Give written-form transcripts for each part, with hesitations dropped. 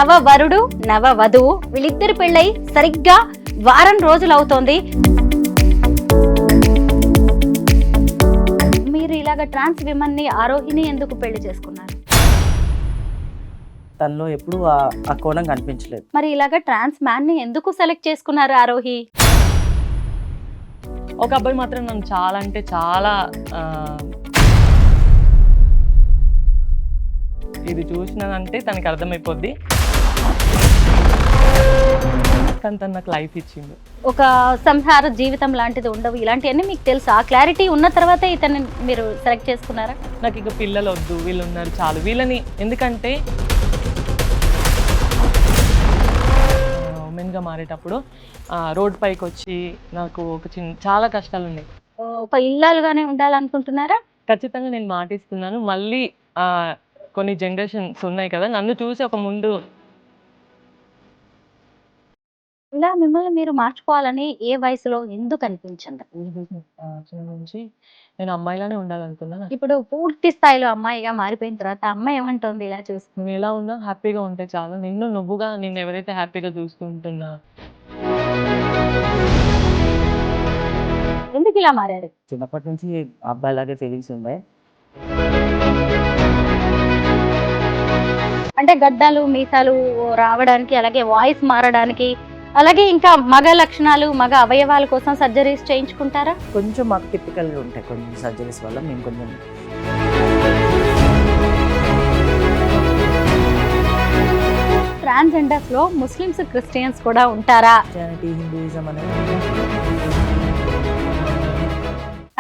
నవ వరుడు నవ వధువు వీళ్ళిద్దరి పెళ్ళై సరిగ్గా వారం రోజులు అవుతోంది. మీరు ఇలాగ ట్రాన్స్ విమన్ ని ఆరోహిని ఎందుకు పెళ్లి చేసుకున్నారు? తనలో ఎప్పుడు ఆ కోణం కనిపించలేదు. మరి ఇలాగ ట్రాన్స్ మ్యాన్ ని ఎందుకు సెలెక్ట్ చేసుకున్నారు ఆరోహి? ఒక అబ్బాయి మాత్రం నన్ను చాలా అంటే చాలా ఇది చూసినానంటే తనకి అర్థమైపోద్ది. కానీ తను నాకు లైఫ్ ఇచ్చింది. ఒక సంసార జీవితం లాంటిది ఉండవు, ఇలాంటివన్నీ మీకు తెలుసు. ఆ క్లారిటీ ఉన్న తర్వాతే ఇతన్ని మీరు సెలెక్ట్ చేసుకున్నారా? నాకు ఇక పిల్లలు వద్దు, వీళ్ళు ఉన్నారు చాలు వీళ్ళని. ఎందుకంటే ఉమెన్గా మారేటప్పుడు రోడ్ పైకి వచ్చి నాకు ఒక చాలా కష్టాలు ఉన్నాయి. ఒక ఇల్లాలుగానే ఉండాలనుకుంటున్నారా? ఖచ్చితంగా నేను మాటిస్తున్నాను. మళ్ళీ కొన్ని జనరేషన్స్ ఉన్నాయి కదా, నన్ను చూసి ఒక ముందు ఇలా మిమ్మల్ని మీరు మార్చుకోవాలని ఏ వయసులో ఎందుకు అనిపించింది? నుంచి నేను అమ్మాయిలానే ఉండాలనుకున్నాను. ఇప్పుడు పూర్తి స్థాయిలో అమ్మాయిగా మారిపోయిన తర్వాత అమ్మాయి ఏమంటుంది ఇలా చూసి? నువ్వు ఎలా ఉన్నా హ్యాపీగా ఉంటే చాలు, నువ్వుగా నిన్ను ఎవరైతే హ్యాపీగా చూసుకుంటున్నా. ఎందుకు ఇలా మారారు? చిన్నప్పటి నుంచి అబ్బాయి లాగే ఫీలింగ్స్ ఉన్నాయి. అంటే గడ్డాలు మీసాలు రావడానికి, అలాగే వాయిస్ మారడానికి, అలాగే ఇంకా మగ లక్షణాలు మగ అవయవాల కోసం సర్జరీస్ చేయించుకుంటారా? కొంచెం మాకు టిపికల్గా ఉంటాయి కొన్ని సర్జరీస్ వల్ల. మేము కొంచెం ట్రాన్స్జెండర్స్ లో ముస్లిమ్స్ క్రిస్టియన్స్ కూడా ఉంటారా? క్రిస్టియానిటీ, హిందూయిజం అనేది.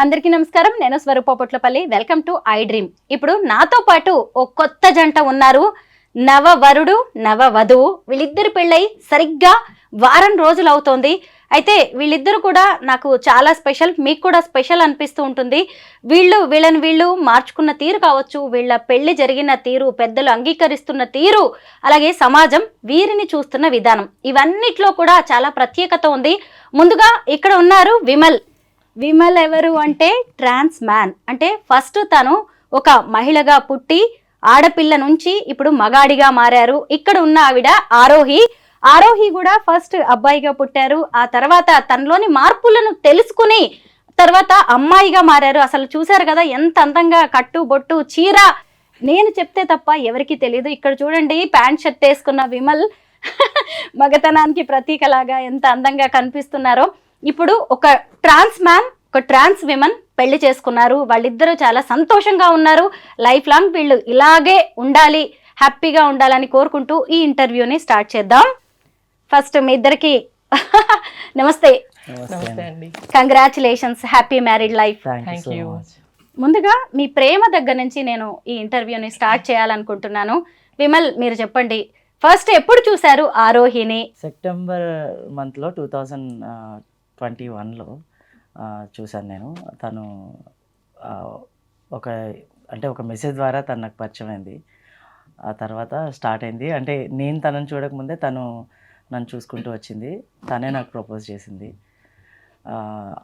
అందరికీ నమస్కారం, నేను Swarupa Potlapalli. Welcome to iDream. ఇప్పుడు నాతో పాటు ఓ కొత్త జంట ఉన్నారు, నవ వరుడు నవ వధువు. వీళ్ళిద్దరు పెళ్ళై సరిగ్గా వారం రోజులు అవుతోంది. అయితే వీళ్ళిద్దరు కూడా నాకు చాలా స్పెషల్, మీకు కూడా స్పెషల్ అనిపిస్తూ ఉంటుంది. వీళ్ళని మార్చుకున్న తీరు కావచ్చు, వీళ్ళ పెళ్లి జరిగిన తీరు, పెద్దలు అంగీకరిస్తున్న తీరు, అలాగే సమాజం వీరిని చూస్తున్న విధానం, ఇవన్నిట్లో కూడా చాలా ప్రత్యేకత ఉంది. ముందుగా ఇక్కడ ఉన్నారు విమల్. విమల్ ఎవరు అంటే ట్రాన్స్ మ్యాన్. అంటే ఫస్ట్ తను ఒక మహిళగా పుట్టి ఆడపిల్ల నుంచి ఇప్పుడు మగాడిగా మారారు. ఇక్కడ ఉన్న ఆవిడ ఆరోహి. ఆరోహి కూడా ఫస్ట్ అబ్బాయిగా పుట్టారు, ఆ తర్వాత తనలోని మార్పులను తెలుసుకుని తర్వాత అమ్మాయిగా మారారు. అసలు చూశారు కదా ఎంత అందంగా కట్టు బొట్టు చీర, నేను చెప్తే తప్ప ఎవరికి తెలియదు. ఇక్కడ చూడండి, ప్యాంట్ షర్ట్ వేసుకున్న విమల్ మగతనానికి ప్రతీకలాగా ఎంత అందంగా కనిపిస్తున్నారో. ఇప్పుడు ఒక ట్రాన్స్ మ్యాన్, ఒక ట్రాన్స్ విమన్ పెళ్లి చేసుకున్నారు. వాళ్ళిద్దరూ చాలా సంతోషంగా ఉన్నారు. లైఫ్ లాంగ్ వీళ్ళు ఇలాగే ఉండాలి, హ్యాపీగా ఉండాలని కోరుకుంటూ ఈ ఇంటర్వ్యూని స్టార్ట్ చేద్దాం. ఫస్ట్ మీ ఇద్దరికి నమస్తే. నమస్తే అండి. Congratulations, happy married life. Thank you. ముందుగా మీ ప్రేమ దగ్గర నుంచి నేను ఈ ఇంటర్వ్యూని స్టార్ట్ చేయాలనుకుంటున్నాను. విమల్, మీరు చెప్పండి, ఫస్ట్ ఎప్పుడు చూశారు ఆరోహిని? సెప్టెంబర్ మంత్లో 2021లో చూశాను నేను. తను ఒక మెసేజ్ ద్వారా తను నాకు పరిచయం అయింది. ఆ తర్వాత స్టార్ట్ అయింది. అంటే నేను తనని చూడకముందే తను నన్ను చూసుకుంటూ వచ్చింది. తనే నాకు ప్రపోజ్ చేసింది.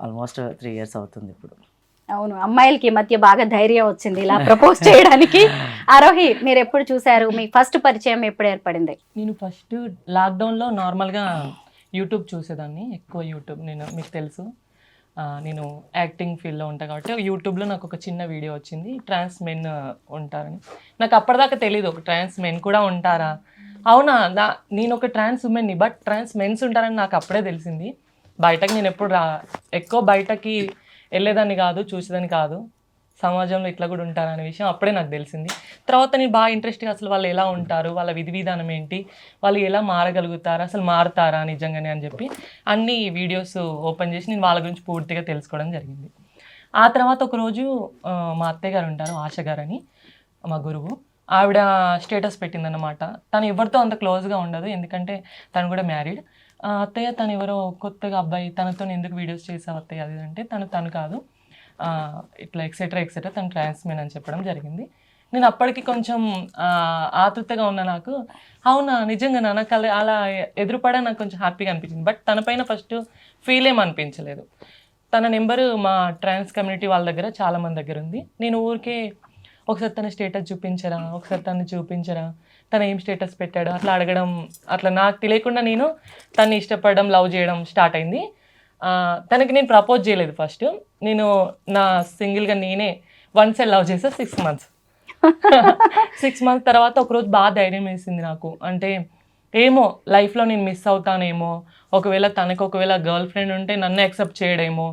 ఆల్మోస్ట్ 3 years అవుతుంది ఇప్పుడు. అవును, అమ్మాయిలకి ఈ మధ్య బాగా ధైర్యం వచ్చింది ఇలా ప్రపోజ్ చేయడానికి. ఆరోహి, మీరు ఎప్పుడు చూశారు? మీ ఫస్ట్ పరిచయం ఎప్పుడు ఏర్పడింది? నేను ఫస్ట్ లాక్డౌన్లో నార్మల్గా యూట్యూబ్ చూసేదాన్ని, ఎక్కువ యూట్యూబ్. మీకు తెలుసు, నేను యాక్టింగ్ ఫీల్డ్లో ఉంటాను కాబట్టి యూట్యూబ్లో నాకు ఒక చిన్న వీడియో వచ్చింది, ట్రాన్స్ మెన్ ఉంటారని. నాకు అప్పటిదాకా తెలియదు ఒక ట్రాన్స్ మెన్ కూడా ఉంటారా. అవునా, నేను ఒక ట్రాన్స్ ఉమెన్ని, బట్ ట్రాన్స్ మెన్స్ ఉంటారని నాకు అప్పుడే తెలిసింది. బయటకు నేను ఎప్పుడు ఎక్కువ బయటకి వెళ్ళేదాన్ని కాదు, చూసేదాన్ని కాదు. సమాజంలో ఇట్లా కూడా ఉంటారనే విషయం అప్పుడే నాకు తెలిసింది. తర్వాత నేను బాగా ఇంట్రెస్ట్గా అసలు వాళ్ళు ఎలా ఉంటారు, వాళ్ళ విధి విధానం ఏంటి, వాళ్ళు ఎలా మారగలుగుతారు, అసలు మారుతారా నిజంగానే అని చెప్పి అన్ని వీడియోస్ ఓపెన్ చేసి నేను వాళ్ళ గురించి పూర్తిగా తెలుసుకోవడం జరిగింది. ఆ తర్వాత ఒకరోజు మా అత్తయ్య గారు ఉంటారు, ఆశ గారు అని, మా గురువు, ఆవిడ స్టేటస్ పెట్టిందన్నమాట. తను ఎవరితో అంత క్లోజ్గా ఉండదు, ఎందుకంటే తను కూడా మ్యారీడ్. అత్తయ్య తను ఎవరో కొత్తగా అబ్బాయి, తనతో ఎందుకు వీడియోస్ చేసావు అత్తయ్య అది అంటే, తను కాదు, ఇట్లా ఎక్సెట్రా తను ట్రాన్స్ మెన్ అని చెప్పడం జరిగింది. నేను అప్పటికి కొంచెం ఆతృతగా ఉన్నా. నాకు అవునా నిజంగా నాకు అలా ఎదురుపడా నాకు కొంచెం హ్యాపీగా అనిపించింది. బట్ తన పైన ఫస్ట్ ఫీల్ ఏమనిపించలేదు. తన నెంబరు మా ట్రాన్స్ కమ్యూనిటీ వాళ్ళ దగ్గర చాలామంది దగ్గర ఉంది. నేను ఊరికే ఒకసారి తన స్టేటస్ చూపించరా, ఒకసారి తను చూపించరా, తను ఏం స్టేటస్ పెట్టాడు అట్లా అడగడం, అట్లా నాకు తెలియకుండా నేను తన్ని ఇష్టపడడం, లవ్ చేయడం స్టార్ట్ అయింది. తనకి నేను ప్రపోజ్ చేయలేదు ఫస్ట్. నేను నా సింగిల్గా నేనే వన్ సైడ్ లవ్ చేసా 6 months. 6 months తర్వాత ఒకరోజు బాగా ధైర్యం వేసింది నాకు. అంటే ఏమో లైఫ్లో నేను మిస్ అవుతానేమో, ఒకవేళ తనకు ఒకవేళ గర్ల్ ఫ్రెండ్ ఉంటే నన్ను యాక్సెప్ట్ చేయడేమో,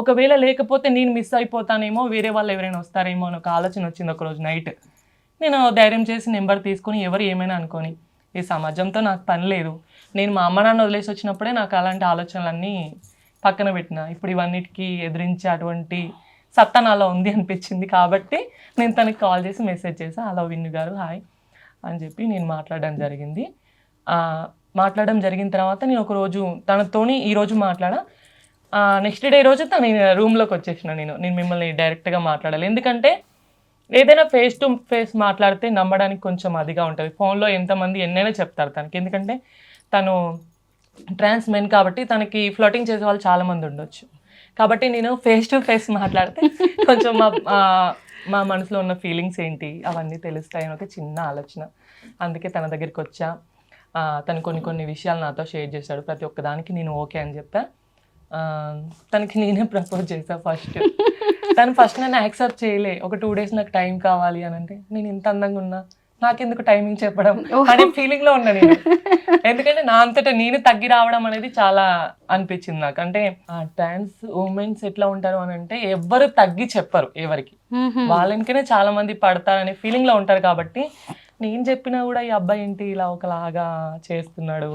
ఒకవేళ లేకపోతే నేను మిస్ అయిపోతానేమో, వేరే వాళ్ళు ఎవరైనా వస్తారేమో అని ఒక ఆలోచన వచ్చింది ఒకరోజు నైట్. నేను ధైర్యం చేసి నెంబర్ తీసుకొని ఎవరు ఏమైనా అనుకొని ఈ సమాజంతో నాకు పని లేదు, నేను మా అమ్మ నాన్న వదిలేసి వచ్చినప్పుడే నాకు అలాంటి ఆలోచనలన్నీ పక్కన పెట్టిన. ఇప్పుడు ఇవన్నిటికీ ఎదిరించే అటువంటి సత్తా నాలో ఉంది అనిపించింది కాబట్టి నేను తనకి కాల్ చేసి మెసేజ్ చేసా, హలో విన్ను గారు హాయ్ అని చెప్పి నేను మాట్లాడడం జరిగింది. మాట్లాడడం జరిగిన తర్వాత నేను ఒకరోజు తనతోని ఈరోజు మాట్లాడా. నెక్స్ట్ డే రోజు తను రూమ్లోకి వచ్చేసిన. నేను మిమ్మల్ని డైరెక్ట్గా మాట్లాడాలి, ఎందుకంటే ఏదైనా ఫేస్ టు ఫేస్ మాట్లాడితే నమ్మడానికి కొంచెం అదిగా ఉంటుంది. ఫోన్లో ఎంతమంది ఎన్నైనా చెప్తారు తనకి, ఎందుకంటే తను ట్రాన్స్ మెన్ కాబట్టి తనకి ఫ్లోటింగ్ చేసే వాళ్ళు చాలామంది ఉండొచ్చు. కాబట్టి నేను ఫేస్ టు ఫేస్ మాట్లాడితే కొంచెం మా మనసులో ఉన్న ఫీలింగ్స్ ఏంటి అవన్నీ తెలుస్తాయని ఒక చిన్న ఆలోచన. అందుకే తన దగ్గరికి వచ్చా. తను కొన్ని విషయాలు నాతో షేర్ చేశాడు. ప్రతి ఒక్కదానికి నేను ఓకే అని చెప్పా. తనకి నేనే ప్రపోజ్ చేసా ఫస్ట్. తను ఫస్ట్ నన్ను యాక్సెప్ట్ చేయలే. ఒక 2 days నాకు టైం కావాలి అని అంటే, నేను ఇంత అందంగా ఉన్నా నాకెందుకు టైమింగ్ చెప్పడం అనే ఫీలింగ్లో ఉన్నా నేను. ఎందుకంటే నా అంతటా నేను తగ్గి రావడం అనేది చాలా అనిపించింది నాకు. అంటే ట్రాన్స్ ఉమెన్స్ ఎట్లా ఉంటారు అని అంటే ఎవ్వరు తగ్గి చెప్పరు ఎవరికి, వాళ్ళనికనే చాలా మంది పడతారనే ఫీలింగ్లో ఉంటారు. కాబట్టి నేను చెప్పినా కూడా ఈ అబ్బాయి ఏంటి ఇలా ఒకలాగా చేస్తున్నాడు,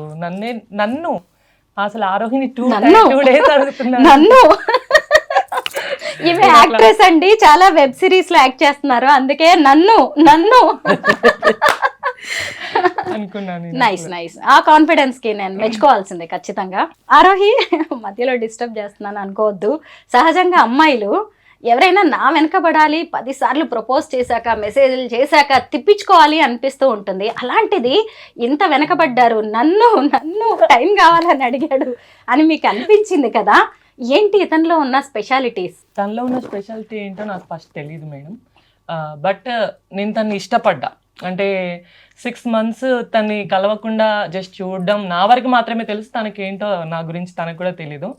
నన్ను అసలు ఆరోహిణి 2 days అడుగుతున్నాను. నన్ను ఇవి యాక్ట్రెస్ అండి, చాలా వెబ్ సిరీస్ లో యాక్ట్ చేస్తున్నారు, అందుకే నన్ను అనుకున్నాను. నైస్. ఆ కాన్ఫిడెన్స్ కి నేను మెచ్చుకోవాల్సిందే ఖచ్చితంగా. ఆరోహి, మధ్యలో డిస్టర్బ్ చేస్తున్నాను అనుకోవద్దు. సహజంగా అమ్మాయిలు ఎవరైనా నా వెనకబడాలి, 10 సార్లు ప్రపోజ్ చేశాక, మెసేజ్లు చేశాక తిప్పించుకోవాలి అనిపిస్తూ ఉంటుంది. అలాంటిది ఇంత వెనకబడ్డారు, నన్ను టైం కావాలని అడిగాడు అని మీకు అనిపించింది కదా, ఏంటి ఇతనిలో ఉన్న స్పెషాలిటీస్? తనలో ఉన్న స్పెషాలిటీ ఏంటో నాకు ఫస్ట్ తెలియదు మేడం. బట్ నేను తన్ని ఇష్టపడ్డా. అంటే 6 months తన్ని కలవకుండా జస్ట్ చూడడం నా వరకు మాత్రమే తెలుసు. తనకేంటో నా గురించి తనకు కూడా తెలీదు.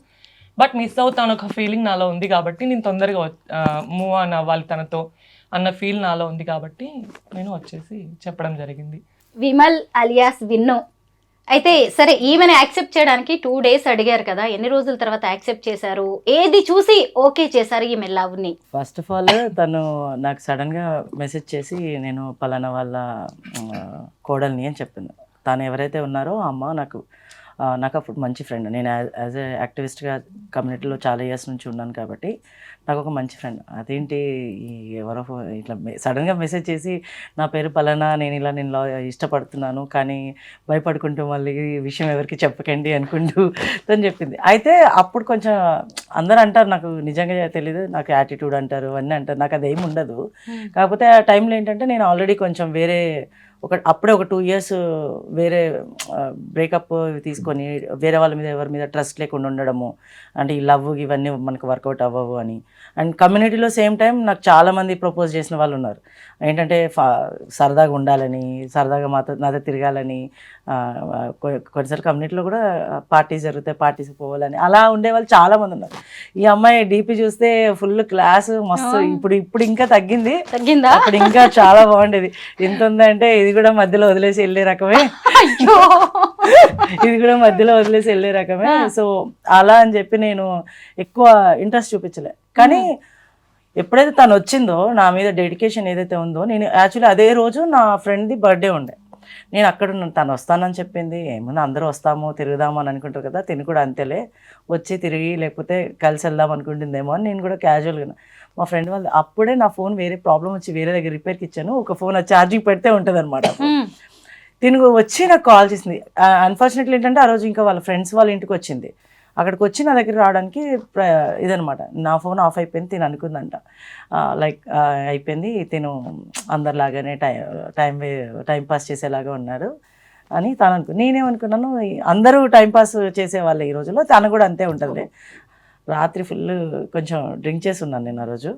బట్ మిస్ అవుతాను ఒక ఫీలింగ్ నాలో ఉంది కాబట్టి నేను తొందరగా మూవ్ ఆన్ అవ్వాలి తనతో అన్న ఫీల్ నాలో ఉంది కాబట్టి నేను వచ్చేసి చెప్పడం జరిగింది. విమల్ అలియాస్ విన్ను. అయితే సరే, ఈమెను యాక్సెప్ట్ చేయడానికి 2 days అడిగారు కదా, ఎన్ని రోజుల తర్వాత యాక్సెప్ట్ చేశారు? ఏది చూసి ఓకే చేశారు ఈమె లవ్ని? ఫస్ట్ ఆఫ్ ఆల్ తను నాకు సడన్గా మెసేజ్ చేసి నేను పలానా వాళ్ళ కోడల్ని అని చెప్పింది. తను ఎవరైతే ఉన్నారో ఆ అమ్మ నాకు అప్పుడు మంచి ఫ్రెండ్. నేను యాజ్ ఏ యాక్టివిస్ట్గా కమ్యూనిటీలో చాలా ఇయర్స్ నుంచి ఉన్నాను కాబట్టి నాకు ఒక మంచి ఫ్రెండ్. అదేంటి ఎవరో ఇట్లా సడన్గా మెసేజ్ చేసి నా పేరు పలానా, నేను నేను ఇష్టపడుతున్నాను కానీ భయపడుకుంటూ మళ్ళీ ఈ విషయం ఎవరికి చెప్పకండి అనుకుంటూ తను చెప్పింది. అయితే అప్పుడు కొంచెం అందరూ అంటారు, నాకు నిజంగా తెలీదు, నాకు యాటిట్యూడ్ అంటారు, అవన్నీ అంటారు. నాకు అదేమి ఉండదు. కాకపోతే ఆ టైంలో ఏంటంటే నేను ఆల్రెడీ కొంచెం అప్పుడే ఒక 2 years వేరే బ్రేకప్ తీసుకొని వేరే వాళ్ళ మీద ఎవరి మీద ట్రస్ట్ లేకుండా ఉండడము, అంటే ఈ లవ్ ఇవన్నీ మనకు వర్కౌట్ అవ్వవు అని. అండ్ కమ్యూనిటీలో సేమ్ టైం నాకు చాలామంది ప్రపోజ్ చేసిన వాళ్ళు ఉన్నారు. ఏంటంటే సరదాగా ఉండాలని, సరదాగా నాతో తిరగాలని, కొన్నిసార్లు కమ్యూనిటీలో కూడా పార్టీస్ జరుగుతాయి, పార్టీస్ పోవాలని అలా ఉండేవాళ్ళు చాలామంది ఉన్నారు. ఈ అమ్మాయి డీపీ చూస్తే ఫుల్ క్లాస్ మస్తు. ఇప్పుడు ఇంకా తగ్గిందా? అప్పుడు ఇంకా చాలా బాగుండేది. ఎంత ఉందంటే ఇది కూడా మధ్యలో వదిలేసి వెళ్ళే రకమే. సో అలా అని చెప్పి నేను ఎక్కువ ఇంట్రెస్ట్ చూపించలే. కానీ ఎప్పుడైతే తను వచ్చిందో నా మీద డెడికేషన్ ఏదైతే ఉందో, నేను యాక్చువల్లీ అదే రోజు నా ఫ్రెండ్ది బర్త్డే ఉండే. నేను అక్కడ ఉన్నాను, తను వస్తానని చెప్పింది. ఏమన్నా అందరూ వస్తాము తిరుగుదాము అని అనుకుంటారు కదా, తిని కూడా అంతేలే వచ్చి తిరిగి లేకపోతే కలిసి వెళ్దాం అనుకుంటుందేమో అని నేను కూడా క్యాజువల్గా. మా ఫ్రెండ్ వాళ్ళు అప్పుడే నా ఫోన్ వేరే ప్రాబ్లం వచ్చి వేరే దగ్గర రిపేర్కి ఇచ్చాను. ఒక ఫోన్ ఛార్జింగ్ పెడితే ఉంటుంది అనమాట. తిను వచ్చి నాకు కాల్ చేసింది. అన్ఫార్చునేట్లీ ఏంటంటే ఆ రోజు ఇంకా వాళ్ళ ఫ్రెండ్స్ వాళ్ళ ఇంటికి వచ్చింది. అక్కడికి వచ్చి నా దగ్గర రావడానికి ఇదనమాట. నా ఫోన్ ఆఫ్ అయిపోయింది, తిను అనుకుందంట అయిపోయింది, తిను అందరిలాగానే టైం పాస్ చేసేలాగా ఉన్నారు అని తను నేనేమనుకున్నాను, అందరూ టైంపాస్ చేసేవాళ్ళే ఈ రోజుల్లో, తను కూడా అంతే ఉంటుంది. రాత్రి ఫుల్ కొంచెం డ్రింక్ చేసి ఉన్నాను నేను ఆ రోజు.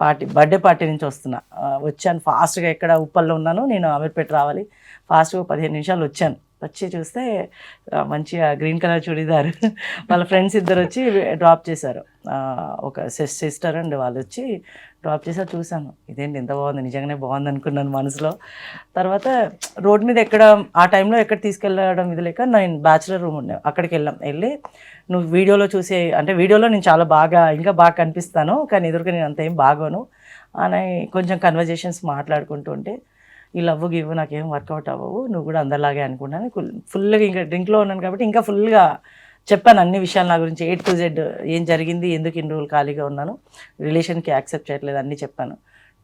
బర్త్డే పార్టీ నుంచి వస్తున్నా. వచ్చాను ఫాస్ట్గా, ఎక్కడ ఉప్పల్లో ఉన్నాను నేను, అమీర్పేట రావాలి, ఫాస్ట్గా 15 నిమిషాలు వచ్చాను. వచ్చి చూస్తే మంచిగా గ్రీన్ కలర్ చుడిదార్ వాళ్ళ ఫ్రెండ్స్ ఇద్దరు వచ్చి డ్రాప్ చేశారు. ఒక సిస్టర్ అండ్ వాళ్ళు వచ్చి డ్రాప్ చేశారు. చూశాను, ఇదేంటి ఎంత బాగుంది, నిజంగానే బాగుంది అనుకున్నాను మనసులో. తర్వాత రోడ్ మీద ఎక్కడ ఆ టైంలో ఎక్కడ తీసుకెళ్ళడం ఇది లేక నేను బ్యాచులర్ రూమ్ ఉండే, అక్కడికి వెళ్ళి నువ్వు వీడియోలో చూసే, అంటే వీడియోలో నేను చాలా బాగా ఇంకా బాగా కనిపిస్తాను కానీ ఎదురుగా నేను అంత ఏం బాగోను అని కొంచెం కన్వర్జేషన్స్ మాట్లాడుకుంటూ ఉంటే, ఈ లవ్ గివ్ నాకేం వర్కౌట్ అవ్వవు, నువ్వు కూడా అందరిలాగే అనుకున్నాను. ఫుల్గా ఇంకా డ్రింక్లో ఉన్నాను కాబట్టి ఇంకా ఫుల్గా చెప్పాను అన్ని విషయాలు నా గురించి, A to Z ఏం జరిగింది, ఎందుకు ఇన్ని రోజులు ఖాళీగా ఉన్నాను, రిలేషన్కి యాక్సెప్ట్ చేయట్లేదు అన్నీ చెప్పాను.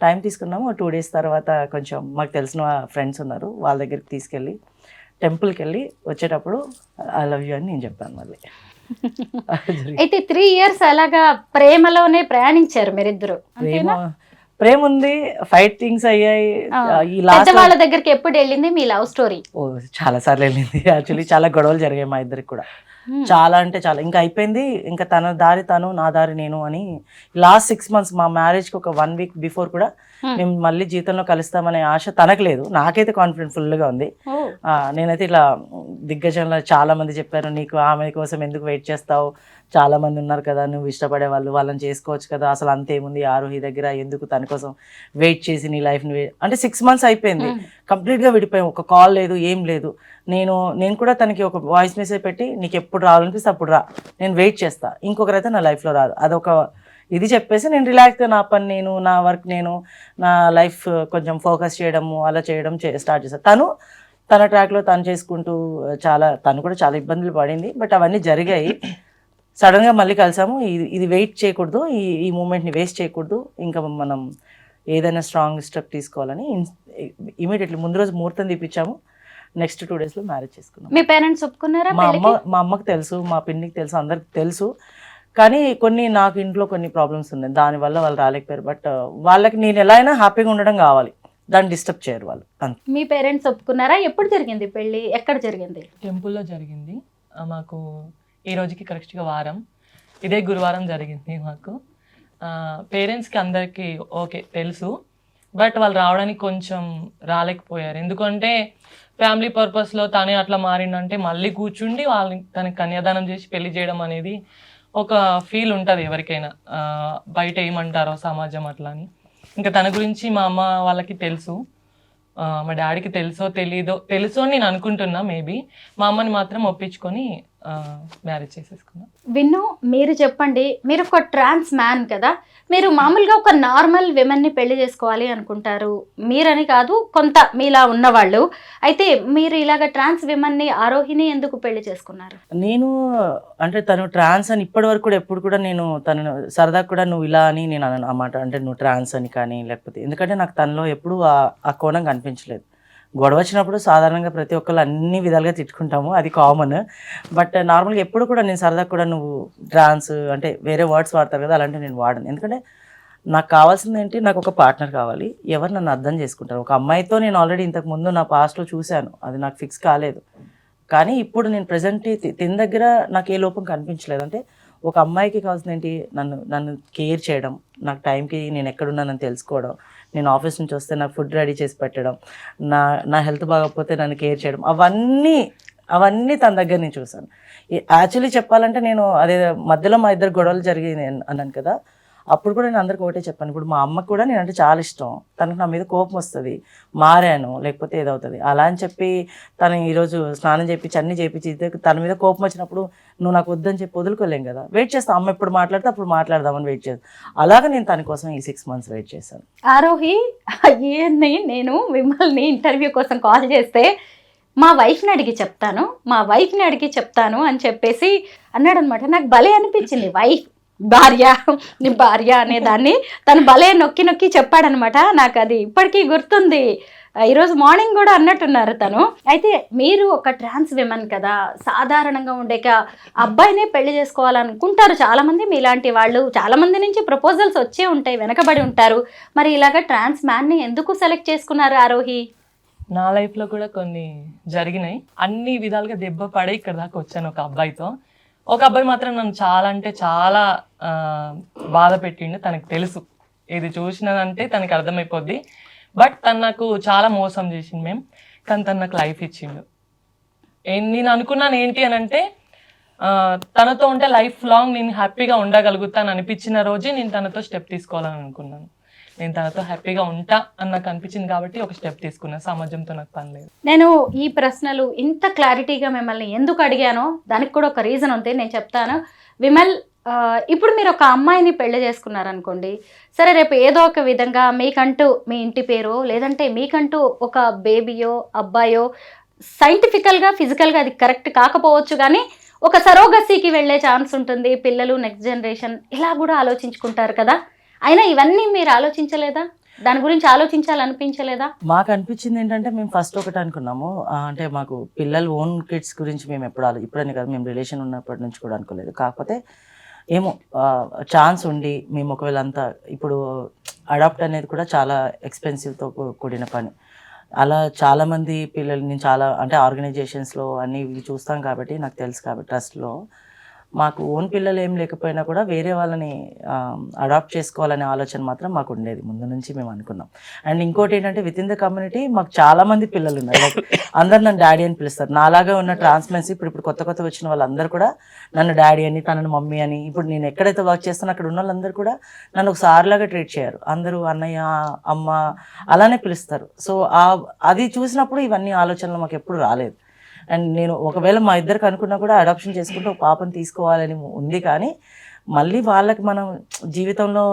టైం తీసుకున్నాము. 2 days తర్వాత కొంచెం మాకు తెలిసిన ఫ్రెండ్స్ ఉన్నారు, వాళ్ళ దగ్గరికి తీసుకెళ్ళి టెంపుల్కి వెళ్ళి వచ్చేటప్పుడు ఐ లవ్ యూ అని నేను చెప్పాను మళ్ళీ. అయితే 3 years అలాగా ప్రేమలోనే ప్రయాణించారు మీరిద్దరు. ప్రేమ ఉంది, ఫైటింగ్స్ అయ్యాయి. ఈ లాస్ట్ వాళ్ళ దగ్గరికి ఎప్పుడు వెళ్ళింది మీ లవ్ స్టోరీ? చాలా సార్లు వెళ్ళింది యాక్చువల్లీ. చాలా గొడవలు జరిగాయి మా ఇద్దరికి కూడా, చాలా అంటే చాలా. ఇంకా అయిపోయింది, ఇంకా తన దారి తను, నా దారి నేను అని. లాస్ట్ 6 months మా మ్యారేజ్కి ఒక 1 week బిఫోర్ కూడా మేము మళ్ళీ జీవితంలో కలుస్తామనే ఆశ తనకు లేదు, నాకైతే కాన్ఫిడెంట్ ఫుల్గా ఉంది. నేనైతే ఇలా దిగ్గజంలో చాలా మంది చెప్పారు, నీకు ఆమె కోసం ఎందుకు వెయిట్ చేస్తావు, చాలా మంది ఉన్నారు కదా నువ్వు ఇష్టపడే వాళ్ళు, వాళ్ళని చేసుకోవచ్చు కదా, అసలు అంతేముంది ఆరోహి దగ్గర, ఎందుకు తన కోసం వెయిట్ చేసి నీ లైఫ్ని అంటే 6 months అయిపోయింది, కంప్లీట్గా విడిపోయాం, ఒక కాల్ లేదు ఏం లేదు. నేను కూడా తనకి ఒక వాయిస్ మెసేజ్ పెట్టి, నీకు ఎప్పుడు రావాలనిపిస్తే అప్పుడు రా, నేను వెయిట్ చేస్తా, ఇంకొకరైతే నా లైఫ్లో రాదు, అదొక ఇది చెప్పేసి నేను రిలాక్స్గా నా పని నేను, నా వర్క్ నేను, నా లైఫ్ కొంచెం ఫోకస్ చేయడము అలా చేయడం స్టార్ట్ చేస్తాను. తన ట్రాక్లో తను చేసుకుంటూ తను కూడా చాలా ఇబ్బందులు పడింది, బట్ అవన్నీ జరిగాయి. సడన్గా మళ్ళీ కలిసాము. ఇది వెయిట్ చేయకూడదు, ఈ మూమెంట్ని వేస్ట్ చేయకూడదు, ఇంకా మనం ఏదైనా స్ట్రాంగ్ స్టెప్ తీసుకోవాలని ఇమీడియట్లీ ముందు రోజు ముహూర్తం తీపిచ్చాము. నెక్స్ట్ 2 days మ్యారేజ్ చేసుకున్నాం. మీ పేరెంట్స్ ఒప్పుకున్నారా? మా అమ్మకి తెలుసు, మా పిన్నికి తెలుసు, అందరికి తెలుసు. కానీ నాకు ఇంట్లో కొన్ని ప్రాబ్లమ్స్ ఉన్నాయి, దానివల్ల వాళ్ళు రాలేకపోయారు. బట్ వాళ్ళకి నేను ఎలా అయినా హ్యాపీగా ఉండడం కావాలి, దాన్ని డిస్టర్బ్ చేయరు వాళ్ళు. మీ పేరెంట్స్ ఒప్పుకున్నారా? ఎప్పుడు జరిగింది పెళ్ళి, ఎక్కడ జరిగింది? టెంపుల్లో జరిగింది. మాకు ఈ రోజుకి కరెక్ట్గా వారం, ఇదే గురువారం జరిగింది మాకు. పేరెంట్స్కి అందరికీ ఓకే తెలుసు, బట్ వాళ్ళు రావడానికి కొంచెం రాలేకపోయారు. ఎందుకంటే ఫ్యామిలీ పర్పస్లో తనే అట్లా మారిందంటే మళ్ళీ కూర్చుండి వాళ్ళని తనకి కన్యాదానం చేసి పెళ్లి చేయడం అనేది ఒక ఫీల్ ఉంటుంది ఎవరికైనా, బయట ఏమంటారో సమాజం అట్లా అని. ఇంకా తన గురించి మా అమ్మ వాళ్ళకి తెలుసు, మా డాడీకి తెలుసో అని నేను అనుకుంటున్నా. మేబీ మా అమ్మని మాత్రం ఒప్పించుకొని మ్యారేజ్ చేసేసుకున్నా. విన్ను, మీరు చెప్పండి, మీరు ఒక ట్రాన్స్ మ్యాన్ కదా, మీరు మామూలుగా ఒక నార్మల్ విమెన్ని పెళ్లి చేసుకోవాలి అనుకుంటారు, మీరని కాదు కొంత మీలా ఉన్నవాళ్ళు. అయితే మీరు ఇలాగ ట్రాన్స్ విమెన్ని, ఆరోహిని ఎందుకు పెళ్లి చేసుకున్నారు? నేను అంటే తను ట్రాన్స్ అని ఇప్పటి వరకు కూడా ఎప్పుడు కూడా నేను తను సరదా కూడా నువ్వు ఇలా అని నేను అన్నమాట, అంటే నువ్వు ట్రాన్స్ అని కానీ లేకపోతే, ఎందుకంటే నాకు తనలో ఎప్పుడు ఆ కోణం కనిపించలేదు. గొడవ వచ్చినప్పుడు సాధారణంగా ప్రతి ఒక్కళ్ళు అన్ని విధాలుగా తిట్టుకుంటాము, అది కామన్. బట్ నార్మల్గా ఎప్పుడు కూడా నేను సరదా కూడా నువ్వు ట్రాన్స్ అంటే వేరే వర్డ్స్ వాడతారు కదా, అలాంటివి నేను వాడను. ఎందుకంటే నాకు కావాల్సింది ఏంటి, నాకు ఒక పార్ట్నర్ కావాలి, ఎవరు నన్ను అర్థం చేసుకుంటారు. ఒక అమ్మాయితో నేను ఆల్రెడీ ఇంతకుముందు నా పాస్ట్లో చూశాను, అది నాకు ఫిక్స్ కాలేదు. కానీ ఇప్పుడు నేను ప్రజెంట్ తిన దగ్గర నాకు ఏ లోపం కనిపించలేదు. అంటే ఒక అమ్మాయికి కావాల్సింది ఏంటి, నన్ను కేర్ చేయడం, నాకు టైంకి నేను ఎక్కడున్నానని తెలుసుకోవడం, నేను ఆఫీస్ నుంచి వస్తే నాకు ఫుడ్ రెడీ చేసి పెట్టడం, నా హెల్త్ బాగోకపోతే నన్ను కేర్ చేయడం, అవన్నీ తన దగ్గర నేను చూసాను. యాక్చువల్లీ చెప్పాలంటే నేను అదే మధ్యలో మా ఇద్దరు గొడవలు జరిగింది అన్నాను కదా, అప్పుడు కూడా నేను అందరికి ఒకటే చెప్పాను. ఇప్పుడు మా అమ్మకు కూడా నేనంటే చాలా ఇష్టం, తనకు నా మీద కోపం వస్తుంది, మారాను లేకపోతే ఏదవుతుంది అలా అని చెప్పి తను ఈరోజు స్నానం చేయించి అన్నీ చేయించి తన మీద కోపం వచ్చినప్పుడు నువ్వు నాకు వద్దని చెప్పి వదులుకోలేం కదా, వెయిట్ చేస్తాను. అమ్మ ఎప్పుడు మాట్లాడితే అప్పుడు మాట్లాడదామని వెయిట్ చేస్తాను. అలాగే నేను తన కోసం ఈ 6 months వెయిట్ చేశాను. ఆరోహి, ఏంది నేను మిమ్మల్ని ఇంటర్వ్యూ కోసం కాల్ చేస్తే మా వైఫ్ని అడిగి చెప్తాను అని చెప్పేసి అన్నాడు అనమాట. నాకు భలే అనిపించింది, భార్య అనే దాన్ని తను భలే నొక్కి చెప్పాడనమాట. నాకు అది ఇప్పటికీ గుర్తుంది. ఈరోజు మార్నింగ్ కూడా అన్నట్టున్నారు తను. అయితే మీరు ఒక ట్రాన్స్ విమెన్ కదా, సాధారణంగా ఉండేక అబ్బాయినే పెళ్లి చేసుకోవాలనుకుంటారు చాలామంది, మీలాంటి వాళ్ళు చాలామంది నుంచి ప్రపోజల్స్ వచ్చే ఉంటాయి, వెనకబడి ఉంటారు. మరి ఇలాగ ట్రాన్స్ మ్యాన్ని ఎందుకు సెలెక్ట్ చేసుకున్నారు ఆరోహి? నా లైఫ్లో కూడా కొన్ని జరిగినాయి, అన్ని విధాలుగా దెబ్బ పడే ఇక్కడ దాకా వచ్చాను ఒక అబ్బాయితో. ఒక అబ్బాయి మాత్రం నన్ను చాలా అంటే చాలా బాధ పెట్టిండు, తనకు తెలుసు. ఇది చూసినానంటే తనకి అర్థమైపోద్ది. బట్ తను నాకు చాలా మోసం చేసింది మేము, కానీ తను నాకు లైఫ్ ఇచ్చిండు. నేను అనుకున్నాను ఏంటి అని అంటే తనతో ఉంటే లైఫ్ లాంగ్ నేను హ్యాపీగా ఉండగలుగుతాను అనిపించిన రోజే నేను తనతో స్టెప్ తీసుకోవాలని అనుకున్నాను. నేను తనతో హ్యాపీగా ఉంటా అని నాకు అనిపించింది కాబట్టి ఒక స్టెప్ తీసుకున్నాను. సమాజంతో నాకు పని లేదు. నేను ఈ ప్రశ్నలు ఇంత క్లారిటీగా మిమ్మల్ని ఎందుకు అడిగానో దానికి కూడా ఒక రీజన్ ఉంది, నేను చెప్తాను. విమల్, ఇప్పుడు మీరు ఒక అమ్మాయిని పెళ్లి చేసుకున్నారనుకోండి, సరే రేపు ఏదో ఒక విధంగా మీకంటూ మీ ఇంటి పేరో లేదంటే మీకంటూ ఒక బేబీయో అబ్బాయో, సైంటిఫికల్గా ఫిజికల్గా అది కరెక్ట్ కాకపోవచ్చు కానీ ఒక సరోగసీకి వెళ్ళే ఛాన్స్ ఉంటుంది. పిల్లలు, నెక్స్ట్ జనరేషన్ ఇలా కూడా ఆలోచించుకుంటారు కదా. అయినా ఇవన్నీ మీరు ఆలోచించలేదా? దాని గురించి ఆలోచించాలనిపించలేదా? మాకు అనిపించింది ఏంటంటే మేము ఫస్ట్ ఒకటి అనుకున్నాము, అంటే మాకు పిల్లలు ఓన్ కిడ్స్ గురించి మేము ఇప్పుడని కాదు, మేము రిలేషన్ ఉన్నప్పటి నుంచి కూడా అనుకోలేదు. కాకపోతే ఏమో ఛాన్స్ ఉండి మేము ఒకవేళ అంతా, ఇప్పుడు అడాప్ట్ అనేది కూడా చాలా ఎక్స్పెన్సివ్తో కూడిన పని. అలా చాలామంది పిల్లలు, నేను చాలా అంటే ఆర్గనైజేషన్స్లో అన్నీ ఇవి చూస్తాం కాబట్టి నాకు తెలుసు కాబట్టి ట్రస్ట్లో మాకు ఓన్ పిల్లలు ఏం లేకపోయినా కూడా వేరే వాళ్ళని అడాప్ట్ చేసుకోవాలనే ఆలోచన మాత్రం మాకు ఉండేది ముందు నుంచి. మేము అనుకున్నాం. అండ్ ఇంకోటి ఏంటంటే విత్ ఇన్ ద కమ్యూనిటీ మాకు చాలామంది పిల్లలు ఉన్నారు. లైక్ అందరు నన్ను డాడీ అని పిలుస్తారు. నాలాగా ఉన్న ట్రాన్స్మెన్సీ ఇప్పుడు కొత్త వచ్చిన వాళ్ళందరూ కూడా నన్ను డాడీ అని, తనని మమ్మీ అని, ఇప్పుడు నేను ఎక్కడైతే వర్క్ చేస్తానో అక్కడ ఉన్న వాళ్ళందరూ కూడా నన్ను ఒక సార్లాగా ట్రీట్ చేయరు. అందరూ అన్నయ్య, అమ్మ అలానే పిలుస్తారు. సో అది చూసినప్పుడు ఇవన్నీ ఆలోచనలు మాకు ఎప్పుడు రాలేదు. అండ్ నేను ఒకవేళ మా ఇద్దరికి అనుకున్నా కూడా అడాప్షన్ చేసుకుంటే ఒక పాపను తీసుకోవాలని ఉంది, కానీ మళ్ళీ వాళ్ళకి మనం జీవితంలో